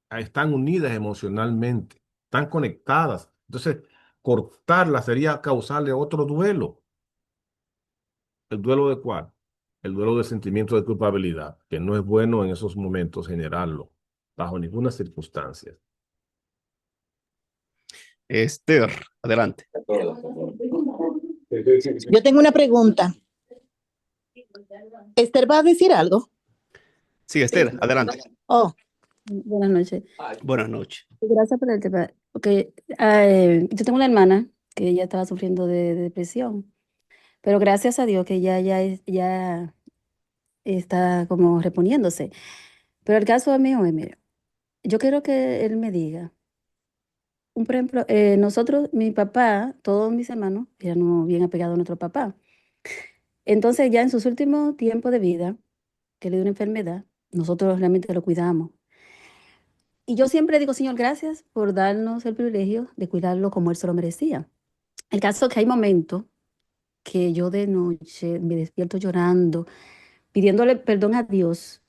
Están unidas emocionalmente, están conectadas. Entonces, cortarlas sería causarle otro duelo. ¿El duelo de cuál? El duelo del sentimiento de culpabilidad, que no es bueno en esos momentos generarlo, bajo ninguna circunstancia. Esther, adelante. Yo tengo una pregunta. ¿Esther va a decir algo? Sí, Esther, adelante. Oh, Buenas noches. Buenas noches. Gracias por el tema. Porque yo tengo una hermana que ella estaba sufriendo de depresión, pero gracias a Dios que ya está como reponiéndose. Pero el caso mío es, mira, yo quiero que él me diga, por ejemplo, nosotros, mi papá, todos mis hermanos, eran bien apegados a nuestro papá. Entonces ya en sus últimos tiempos de vida, que le dio una enfermedad, nosotros realmente lo cuidamos. Y yo siempre digo, Señor, gracias por darnos el privilegio de cuidarlo como él se lo merecía. El caso es que hay momentos que yo de noche me despierto llorando, pidiéndole perdón a Dios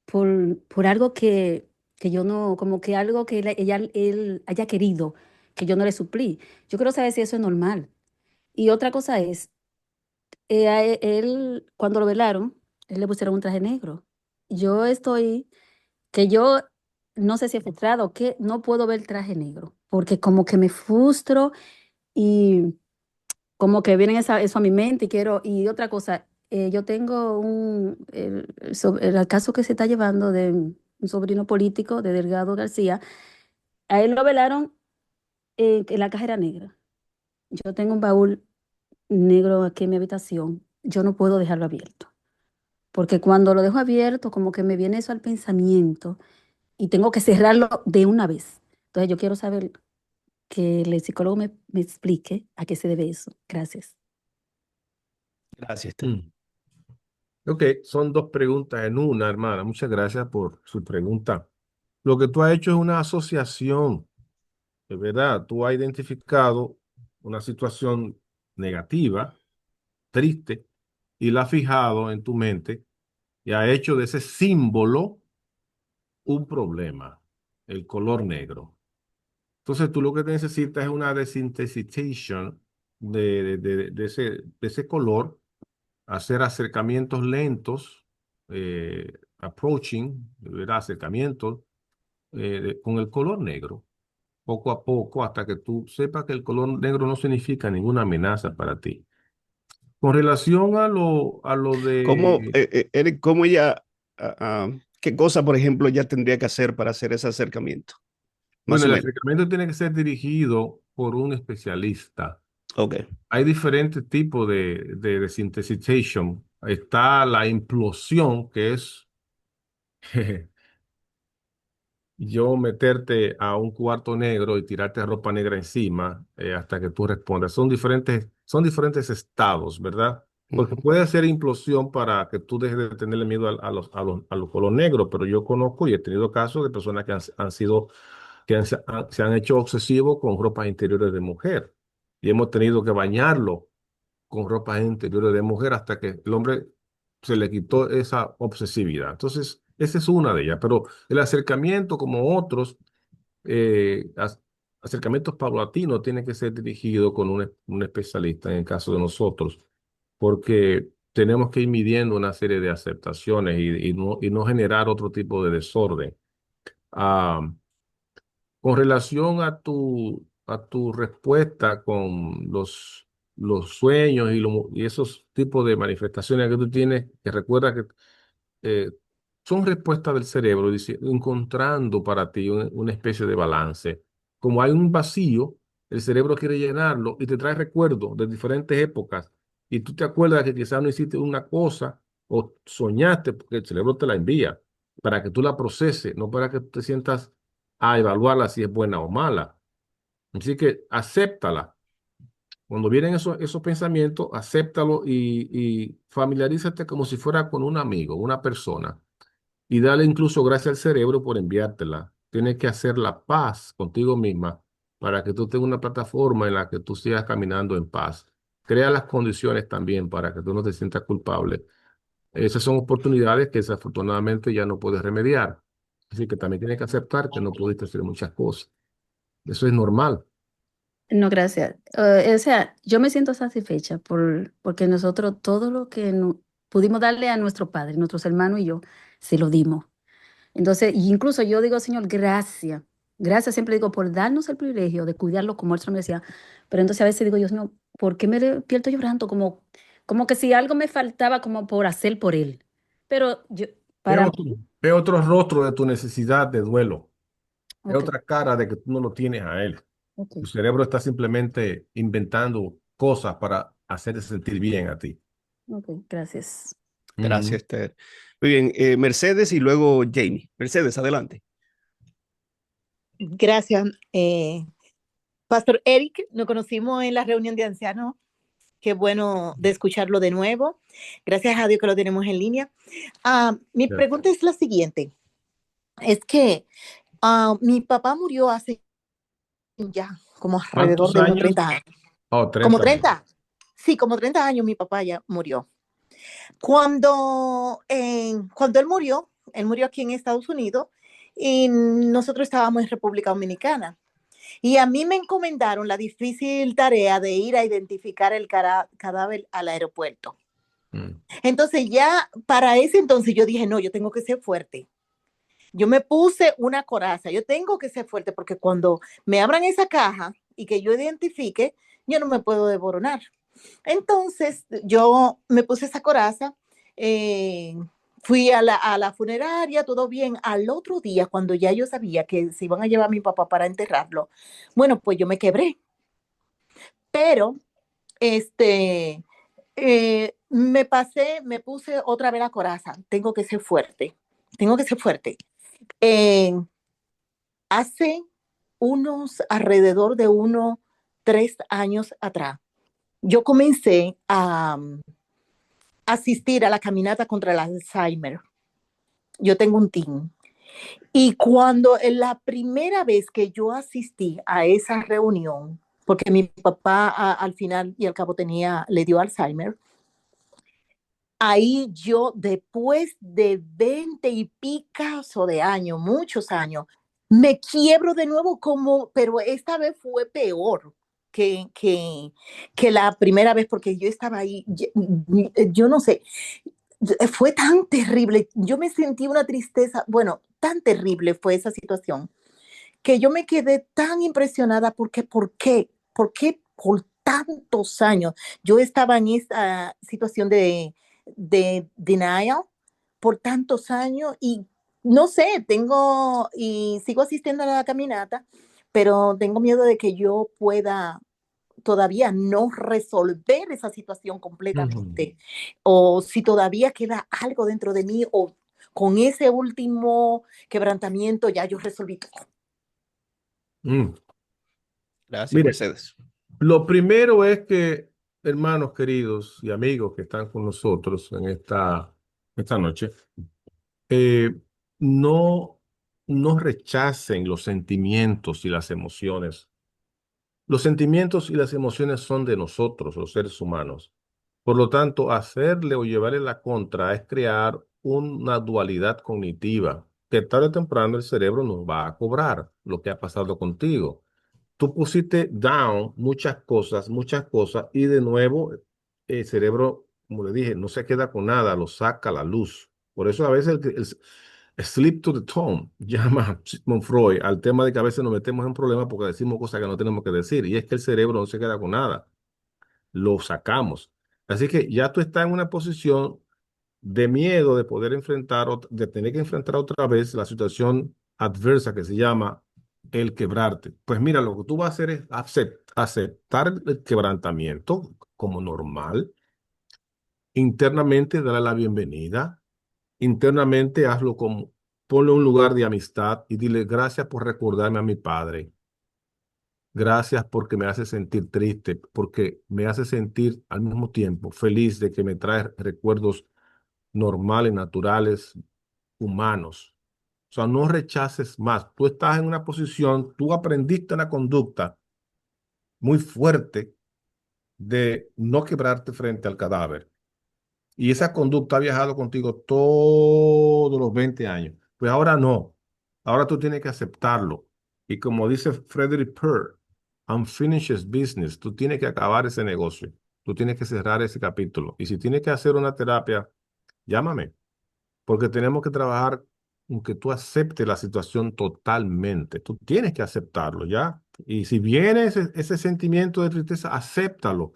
por algo que yo no, como que algo que él haya querido, que yo no le suplí. Yo quiero saber si eso es normal. Y otra cosa es, él, cuando lo velaron, él le pusieron un traje negro. Yo estoy que yo no sé si es frustrado o qué, no puedo ver el traje negro, porque como que me frustro y como que viene eso a mi mente y quiero, y otra cosa, yo tengo el caso que se está llevando de un sobrino político de Delgado García, a él lo velaron en la cajera negra. Yo tengo un baúl negro aquí en mi habitación, yo no puedo dejarlo abierto, porque cuando lo dejo abierto, como que me viene eso al pensamiento y tengo que cerrarlo de una vez. Entonces yo quiero saber que el psicólogo me explique a qué se debe eso. Gracias. Gracias, Esther. Ok, son dos preguntas en una, hermana. Muchas gracias por su pregunta. Lo que tú has hecho es una asociación, de verdad. Tú has identificado una situación negativa, triste, y la has fijado en tu mente y has hecho de ese símbolo un problema, el color negro. Entonces tú lo que necesitas es una desensitization de ese color, hacer acercamientos lentos, approaching, ¿verdad? Acercamientos con el color negro, poco a poco, hasta que tú sepas que el color negro no significa ninguna amenaza para ti. Con relación a lo ¿Cómo, de, Eric, cómo ella, qué cosa, por ejemplo, ella tendría que hacer para hacer ese acercamiento? Más bueno, o el menos. acercamiento tiene que ser dirigido por un especialista. Ok. Hay diferentes tipos de desensitization. Está la implosión, que es yo meterte a un cuarto negro y tirarte ropa negra encima hasta que tú respondas. Son diferentes estados, ¿verdad? Porque Ujú. puede ser implosión para que tú dejes de tenerle miedo a los color negro, pero yo conozco y he tenido casos de personas que han sido, se han hecho obsesivos con ropas interiores de mujer y hemos tenido que bañarlo con ropas interiores de mujer hasta que el hombre se le quitó esa obsesividad. Entonces, esa es una de ellas, pero el acercamiento, como otros, eh, ac- acercamientos paulatinos, tiene que ser dirigido con un especialista en el caso de nosotros, porque tenemos que ir midiendo una serie de aceptaciones y no generar otro tipo de desorden. Ah, con relación a tu respuesta con los sueños y esos tipos de manifestaciones que tú tienes, que recuerda que eh, son respuestas del cerebro encontrando para ti una especie de balance. Como hay un vacío, el cerebro quiere llenarlo y te trae recuerdos de diferentes épocas y tú te acuerdas que quizás no hiciste una cosa o soñaste porque el cerebro te la envía para que tú la proceses, no para que tú te sientas a evaluarla si es buena o mala. Así que acéptala. Cuando vienen esos pensamientos, acéptalo y familiarízate como si fuera con un amigo, una persona. Y dale incluso gracias al cerebro por enviártela. Tienes que hacer la paz contigo misma para que tú tengas una plataforma en la que tú sigas caminando en paz. crea las condiciones también para que tú no te sientas culpable. Esas son oportunidades que desafortunadamente ya no puedes remediar. Así que también tienes que aceptar que no pudiste hacer muchas cosas. Eso es normal. No, gracias. O sea, yo me siento satisfecha porque nosotros todo lo que pudimos darle a nuestro padre, nuestros hermanos y yo, se lo dimos. Entonces, y incluso yo digo, Señor, gracias. Gracias, siempre digo, por darnos el privilegio de cuidarlo como él se lo merecía. Pero entonces a veces digo, Dios mío, ¿por qué me despierto llorando? Como que si algo me faltaba como por hacer por él. Pero yo, Ve para otro, mí, ve otro rostro de tu necesidad de duelo. Ve ok, otra cara de que tú no lo tienes a él. ok, Tu cerebro está simplemente inventando cosas para hacerte sentir bien a ti. ok, gracias. Ujú. Gracias, Esther. Muy bien, Mercedes y luego Jamie. Mercedes, adelante. Gracias. Pastor Eric, nos conocimos en la reunión de ancianos. Qué bueno de escucharlo de nuevo. Gracias a Dios que lo tenemos en línea. Mi Ya. pregunta es la siguiente. Es que mi papá murió hace ya como alrededor ¿Cuántos de unos años? 30 años. Oh, Como 30 años. 30. Sí, como 30 años mi papá ya murió. Cuando él murió aquí en Estados Unidos y nosotros estábamos en República Dominicana. Y a mí me encomendaron la difícil tarea de ir a identificar el cadáver al aeropuerto. Mm. Entonces ya para ese entonces yo dije, no, yo tengo que ser fuerte. Yo me puse una coraza, yo tengo que ser fuerte porque cuando me abran esa caja y que yo identifique, yo no me puedo desboronar. Entonces yo me puse esa coraza, eh, fui a la funeraria, todo bien. Al otro día, cuando ya yo sabía que se iban a llevar a mi papá para enterrarlo, bueno, pues yo me quebré, pero este, me puse otra vez la coraza, tengo que ser fuerte, tengo que ser fuerte. Eh, Hace alrededor de unos 3 años atrás, yo comencé a asistir a la caminata contra el Alzheimer. Yo tengo un team. Y cuando en la primera vez que yo asistí a esa reunión, porque mi papá al final y al cabo le dio Alzheimer, ahí yo después de 20 y picazo de años, muchos años, me quiebro de nuevo pero esta vez fue peor que la primera vez porque yo estaba ahí, yo no sé, fue tan terrible, yo me sentí una tristeza, bueno, tan terrible fue esa situación, que yo me quedé tan impresionada porque, ¿por qué por tantos años yo estaba en esta situación de denial por tantos años y no sé, y sigo asistiendo a la caminata, pero tengo miedo de que yo pueda todavía no resolver esa situación Ujú. completamente, o si todavía queda algo dentro de mí, o con ese último quebrantamiento ya yo resolví todo. Mm. Gracias, Mire, Mercedes. lo primero es que, hermanos queridos y amigos que están con nosotros en esta noche, eh, no, no rechacen los sentimientos y las emociones. Los sentimientos y las emociones son de nosotros, los seres humanos. Por lo tanto, hacerle o llevarle la contra es crear una dualidad cognitiva que tarde o temprano el cerebro nos va a cobrar lo que ha pasado contigo. Tú pusiste down muchas cosas, y de nuevo el cerebro, como le dije, no se queda con nada, lo saca a la luz. Por eso a veces el slip to the tongue llama Sigmund Freud al tema de que a veces nos metemos en problemas porque decimos cosas que no tenemos que decir, y es que el cerebro no se queda con nada, lo sacamos. Así que ya tú estás en una posición de miedo de poder de tener que enfrentar otra vez la situación adversa que se llama el quebrarte. Pues mira, lo que tú vas a hacer es aceptar el quebrantamiento como normal, internamente darle la bienvenida, internamente hazlo como, ponle un lugar de amistad y dile gracias por recordarme a mi padre. Gracias porque me hace sentir triste, porque me hace sentir al mismo tiempo feliz de que me trae recuerdos normales, naturales, humanos. O sea, no rechaces más. Tú estás en una posición, tú aprendiste una conducta muy fuerte de no quebrarte frente al cadáver. Y esa conducta ha viajado contigo todos los 20 años. Pues ahora no. Ahora tú tienes que aceptarlo. Y como dice Frederick Perr, unfinished business, tú tienes que acabar ese negocio. Tú tienes que cerrar ese capítulo. Y si tienes que hacer una terapia, llámame, porque tenemos que trabajar aunque tú aceptes la situación totalmente. Tú tienes que aceptarlo, ¿ya? Y si viene ese sentimiento de tristeza, acéptalo.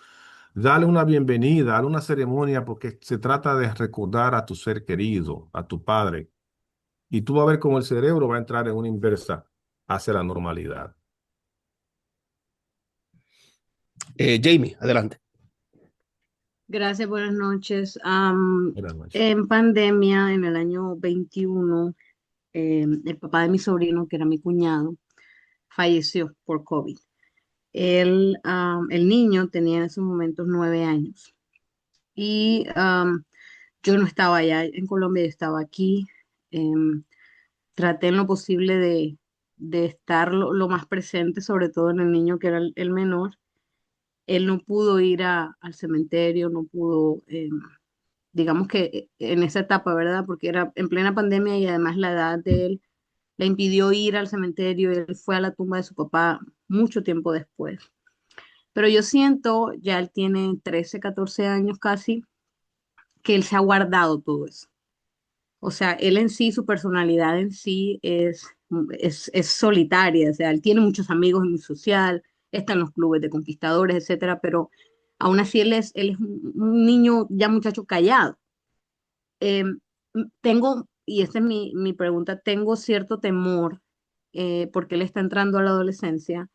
Dale una bienvenida, dale una ceremonia, porque se trata de recordar a tu ser querido, a tu padre. Y tú vas a ver cómo el cerebro va a entrar en una inversa hacia la normalidad. Jamie, adelante. Gracias, buenas noches. Buenas noches. En pandemia, en el año 21, el papá de mi sobrino, que era mi cuñado, falleció por COVID. El niño tenía en esos momentos 9 años y yo no estaba allá en Colombia, yo estaba aquí. Em, Traté en lo posible de estar lo más presente, sobre todo en el niño que era el menor. Él no pudo ir al cementerio, no pudo, digamos que en esa etapa, ¿verdad? Porque era en plena pandemia y además la edad de él le impidió ir al cementerio y él fue a la tumba de su papá mucho tiempo después. Pero yo siento, ya él tiene 13, 14 años casi, que él se ha guardado todo eso. O sea, él en sí, su personalidad en sí es solitaria. O sea, él tiene muchos amigos, es muy social, está en los clubes de conquistadores, etcétera, pero aún así él es un niño ya muchacho callado. Eh, Tengo, y esta es mi pregunta, tengo cierto temor, porque él está entrando a la adolescencia,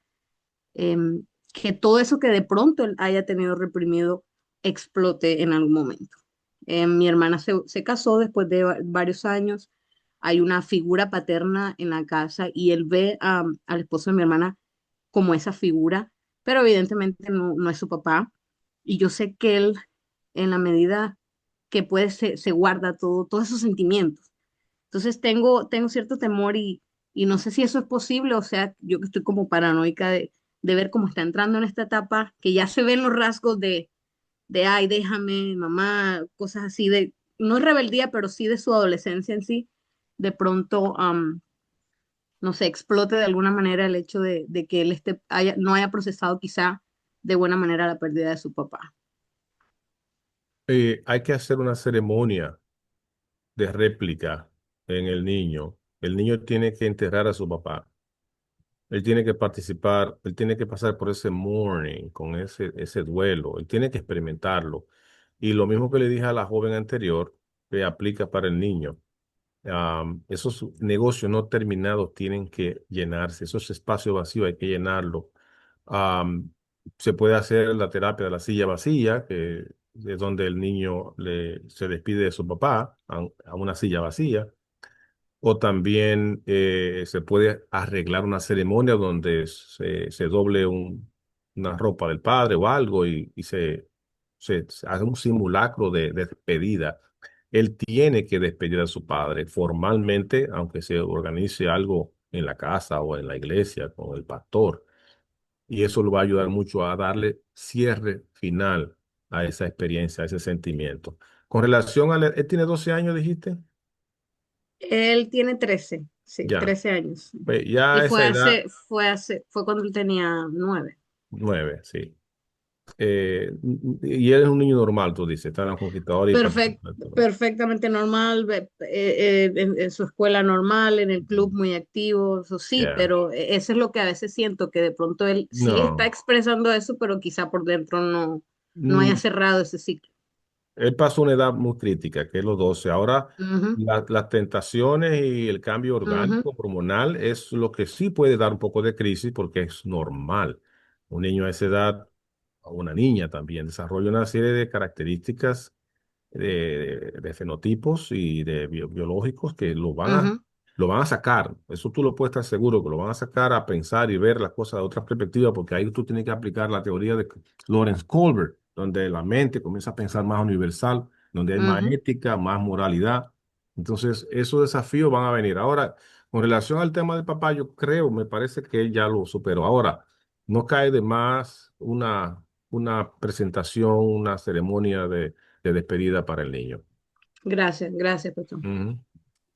em, que todo eso que de pronto él haya tenido reprimido explote en algún momento. Mi hermana se casó después de varios años, hay una figura paterna en la casa y él ve al esposo de mi hermana como esa figura, pero evidentemente no es su papá. Y yo sé que él, en la medida que puede, se guarda todos esos sentimientos. Entonces tengo cierto temor y no sé si eso es posible, o sea, yo que estoy como paranoica de ver cómo está entrando en esta etapa, que ya se ven los rasgos ay, déjame, mamá, cosas así no es rebeldía, pero sí de su adolescencia en sí, de pronto, no sé, explote de alguna manera el hecho de que él no haya procesado quizá de buena manera la pérdida de su papá. Hay que hacer una ceremonia de réplica en el niño. El niño tiene que enterrar a su papá. Él tiene que participar, él tiene que pasar por ese mourning, con ese duelo. Él tiene que experimentarlo. Y lo mismo que le dije a la joven anterior, aplica para el niño. Esos negocios no terminados tienen que llenarse. Esos espacios vacíos hay que llenarlo. Am, Se puede hacer la terapia de la silla vacía, que es donde el niño se despide de su papá a una silla vacía. O también se puede arreglar una ceremonia donde se doble una ropa del padre o algo y se hace un simulacro de despedida. Él tiene que despedir a su padre formalmente, aunque se organice algo en la casa o en la iglesia con el pastor. Y eso lo va a ayudar mucho a darle cierre final a esa experiencia, a ese sentimiento. Con relación a él tiene 12 años, dijiste. Él tiene 13, sí, Ya. 13 años. Pues ya Y a esa edad, fue cuando él tenía 9. 9, sí. Y él es un niño normal, tú dices, está en la conquistadora y Perfectamente normal, en su escuela normal, en el club muy activo, eso sí, yeah. pero eso es lo que a veces siento, que de pronto él sí está No. expresando eso, pero quizá por dentro no haya Mm, cerrado ese ciclo. Él pasó una edad muy crítica, que es los 12. Ahora, Ujú, las tentaciones y el cambio ujú, orgánico, hormonal, es lo que sí puede dar un poco de crisis porque es normal. Un niño a esa edad, o una niña también, desarrolla una serie de características de fenotipos y de biológicos que ujú, lo van a sacar. Eso tú lo puedes estar seguro, que lo van a sacar a pensar y ver las cosas de otra perspectiva, porque ahí tú tienes que aplicar la teoría de Lawrence Colbert, donde la mente comienza a pensar más universal, donde hay más ujú. ética, más moralidad. Entonces, esos desafíos van a venir. Ahora, con relación al tema del papá, yo creo, me parece que él ya lo superó. Ahora, no cae de más una una presentación, una ceremonia de despedida para el niño. Gracias, gracias, pastor. Ujú.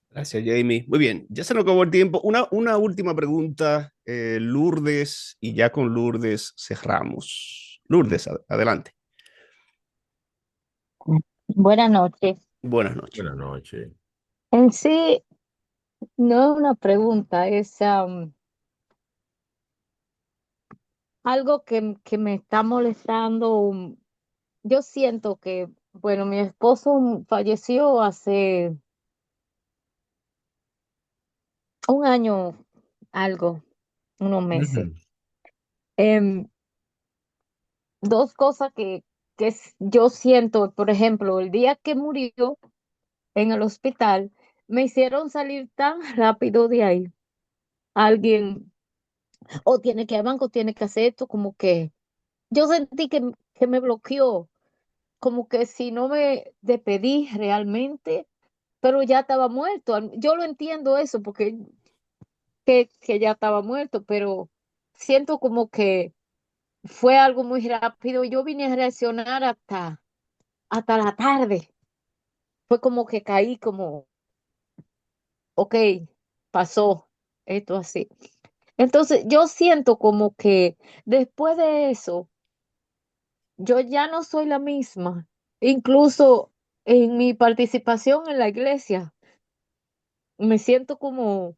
Gracias, Jamie. Muy bien, ya se nos acabó el tiempo. Una última pregunta, Lourdes, y ya con Lourdes cerramos. Lourdes, adelante. Buenas noches. Buenas noches. Buenas noches. En sí, no es una pregunta, es algo que me está molestando. Yo siento que, bueno, mi esposo falleció hace un año, algo, unos meses. Ujú. Em, Dos cosas yo siento, por ejemplo, el día que murió en el hospital, me hicieron salir tan rápido de ahí. Alguien, o tiene que ir al banco, tiene que hacer esto, como que yo sentí que me bloqueó, como que si no me despedí realmente, pero ya estaba muerto. Yo lo entiendo eso, porque que ya estaba muerto, pero siento como que fue algo muy rápido. Yo vine a reaccionar hasta la tarde. Fue como que caí como, ok, pasó esto así. Entonces, yo siento como que después de eso, yo ya no soy la misma. Incluso en mi participación en la iglesia, me siento como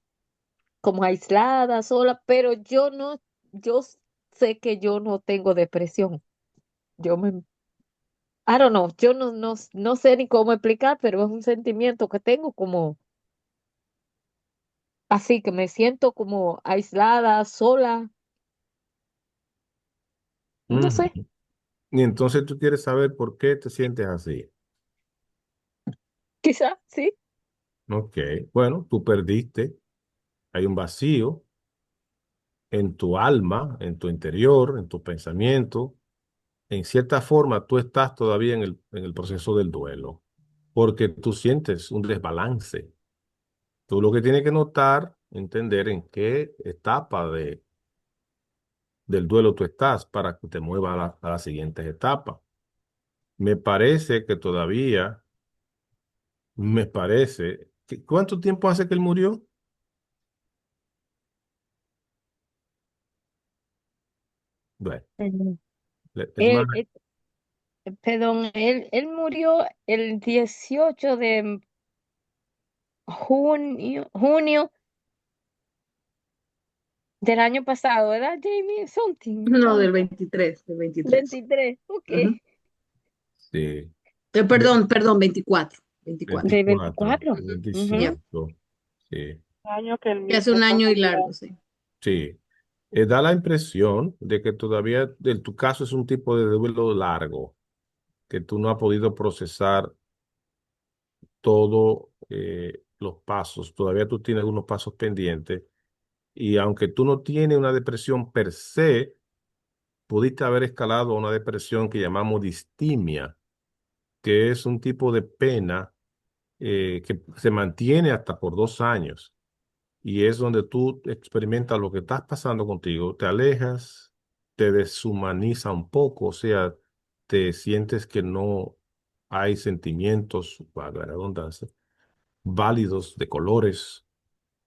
aislada, sola, pero yo sé que yo no tengo depresión. Yo me, I don't know, yo no sé ni cómo explicar, pero es un sentimiento que tengo como así, que me siento como aislada, sola, no Ujú. sé, Y entonces tú quieres saber por qué te sientes así. quizás sí. Ok, bueno, tú perdiste, hay un vacío en tu alma, en tu interior, en tu pensamiento. En cierta forma, tú estás todavía en el proceso del duelo, porque tú sientes un desbalance. Tú lo que tienes que notar, entender en qué etapa del duelo tú estás para que te mueva a las siguientes etapas. Me parece que todavía, me parece, ¿cuánto tiempo hace que él murió? Bueno, Mm. es más, Él, perdón, él murió el 18 de junio del año pasado, ¿verdad, Jamie? Something, No, some- del 23, del 23. 23, ok. Ujú. sí, Perdón, 24, 24. De 24, 24. Ujú. Ya, 25, sí, Año que que mi hace un esposo año y murió. largo, sí. sí. Da la impresión de que todavía, en tu caso, es un tipo de duelo largo, que tú no has podido procesar todos los pasos, todavía tú tienes algunos pasos pendientes, y aunque tú no tienes una depresión per se, pudiste haber escalado a una depresión que llamamos distimia, que es un tipo de pena que se mantiene hasta por 2 años. Y es donde tú experimentas lo que estás pasando contigo, te alejas, te deshumaniza un poco, o sea, te sientes que no hay sentimientos, para la redundancia, válidos de colores,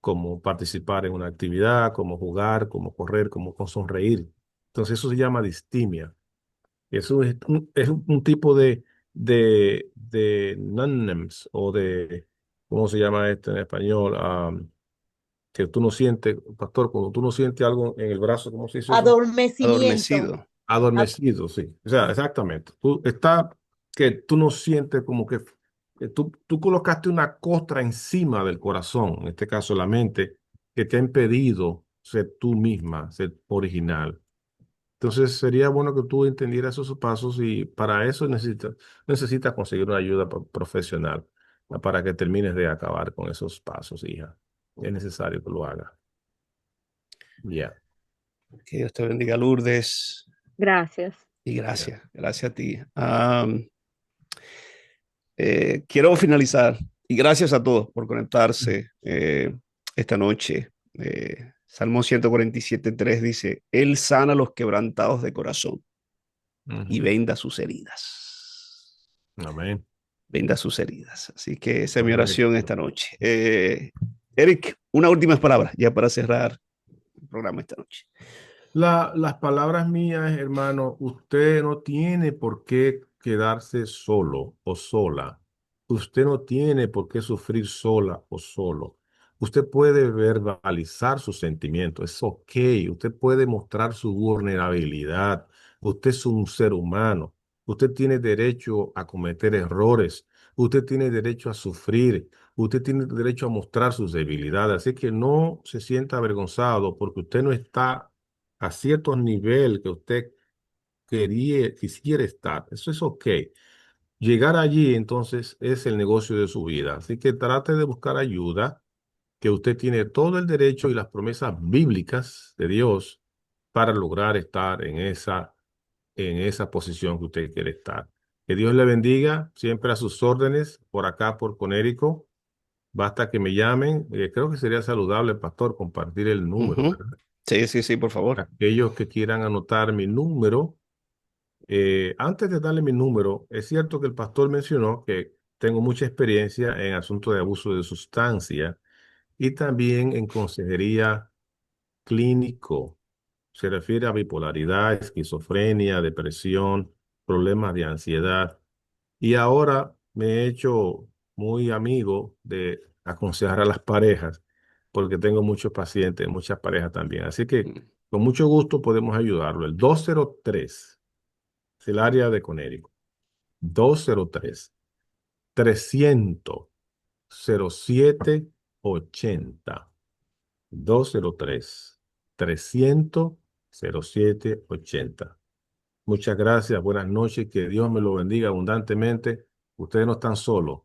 como participar en una actividad, como jugar, como correr, como sonreír. Entonces eso se llama distimia. Eso es un tipo de numbness o de, ¿cómo se llama esto en español? Que tú no sientes, pastor, cuando tú no sientes algo en el brazo, ¿cómo se dice eso? Adormecimiento. Adormecido. Adormecido, sí. O sea, exactamente. Tú está que tú no sientes como que tú colocaste una costra encima del corazón, en este caso la mente, que te ha impedido ser tú misma, ser original. Entonces sería bueno que tú entendieras esos pasos y para eso necesitas conseguir una ayuda profesional para que termines de acabar con esos pasos, hija. Es necesario que lo hagas. Ya. Que Dios te bendiga, Lourdes. Gracias. Y Ya. gracias a ti. Quiero finalizar y gracias a todos por conectarse esta noche. Salmo 147:3 dice, Él sana a los quebrantados de corazón y venda sus heridas. Amén. Venda sus heridas. Así que esa es mi Correcto. oración esta noche. Eric, unas últimas palabras ya para cerrar el programa esta noche. Las palabras mías, hermano, usted no tiene por qué quedarse solo o sola. Usted no tiene por qué sufrir sola o solo. Usted puede verbalizar sus sentimientos, es ok. Usted puede mostrar su vulnerabilidad. Usted es un ser humano. Usted tiene derecho a cometer errores. Usted tiene derecho a sufrir. Usted tiene derecho a mostrar sus debilidades. Así que no se sienta avergonzado porque usted no está a cierto nivel que usted quisiera estar. Eso es ok. Llegar allí entonces es el negocio de su vida. Así que trate de buscar ayuda, que usted tiene todo el derecho y las promesas bíblicas de Dios para lograr estar en esa posición que usted quiere estar. Que Dios le bendiga, siempre a sus órdenes, por acá, por Conérico. Basta que me llamen. Creo que sería saludable, pastor, compartir el número, ¿verdad? Sí, por favor. Aquellos que quieran anotar mi número. Antes de darle mi número, es cierto que el pastor mencionó que tengo mucha experiencia en asuntos de abuso de sustancia y también en consejería clínico. Se refiere a bipolaridad, esquizofrenia, depresión, problemas de ansiedad. Y ahora me he hecho muy amigo de aconsejar a las parejas, porque tengo muchos pacientes, muchas parejas también. Así que con mucho gusto podemos ayudarlo. El 203 es el área de Conérico. 203-300-0780. 203-300-0780. Muchas gracias, buenas noches, que Dios me lo bendiga abundantemente. Ustedes no están solos,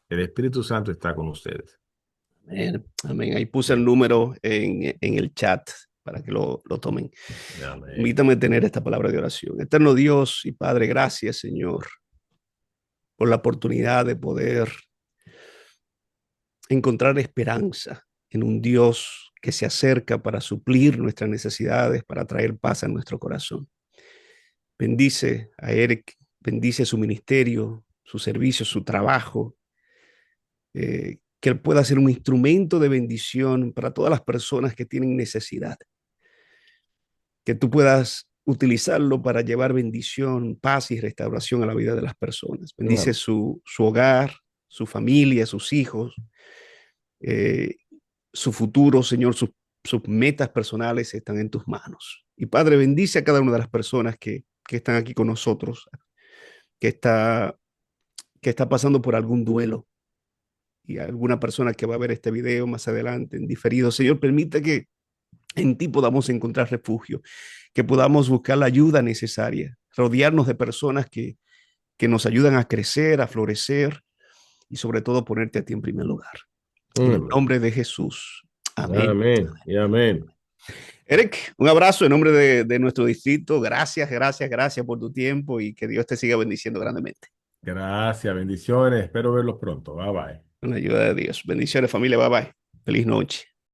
el Espíritu Santo está con ustedes. Amén. Amén. Ahí puse el número en el chat para que lo tomen. Amén. Permítame tener esta palabra de oración. Eterno Dios y Padre, gracias, Señor, por la oportunidad de poder encontrar esperanza en un Dios que se acerca para suplir nuestras necesidades, para traer paz a nuestro corazón. Bendice a Eric, bendice su ministerio, su servicio, su trabajo, que él pueda ser un instrumento de bendición para todas las personas que tienen necesidad. Que tú puedas utilizarlo para llevar bendición, paz y restauración a la vida de las personas. Bendice su hogar, su familia, sus hijos, su futuro, Señor, sus metas personales están en tus manos. Y Padre, bendice a cada una de las personas que están aquí con nosotros, que está pasando por algún duelo, y alguna persona que va a ver este video más adelante en diferido. Señor, permite que en ti podamos encontrar refugio, que podamos buscar la ayuda necesaria, rodearnos de personas que nos ayudan a crecer, a florecer y sobre todo ponerte a ti en primer lugar. En el nombre de Jesús. Amén. Amén y amén. Eric, un abrazo en nombre de nuestro distrito. Gracias por tu tiempo y que Dios te siga bendiciendo grandemente. Gracias, bendiciones. Espero verlos pronto. Bye bye. Con la ayuda de Dios. Bendiciones, familia. Bye bye. Feliz noche.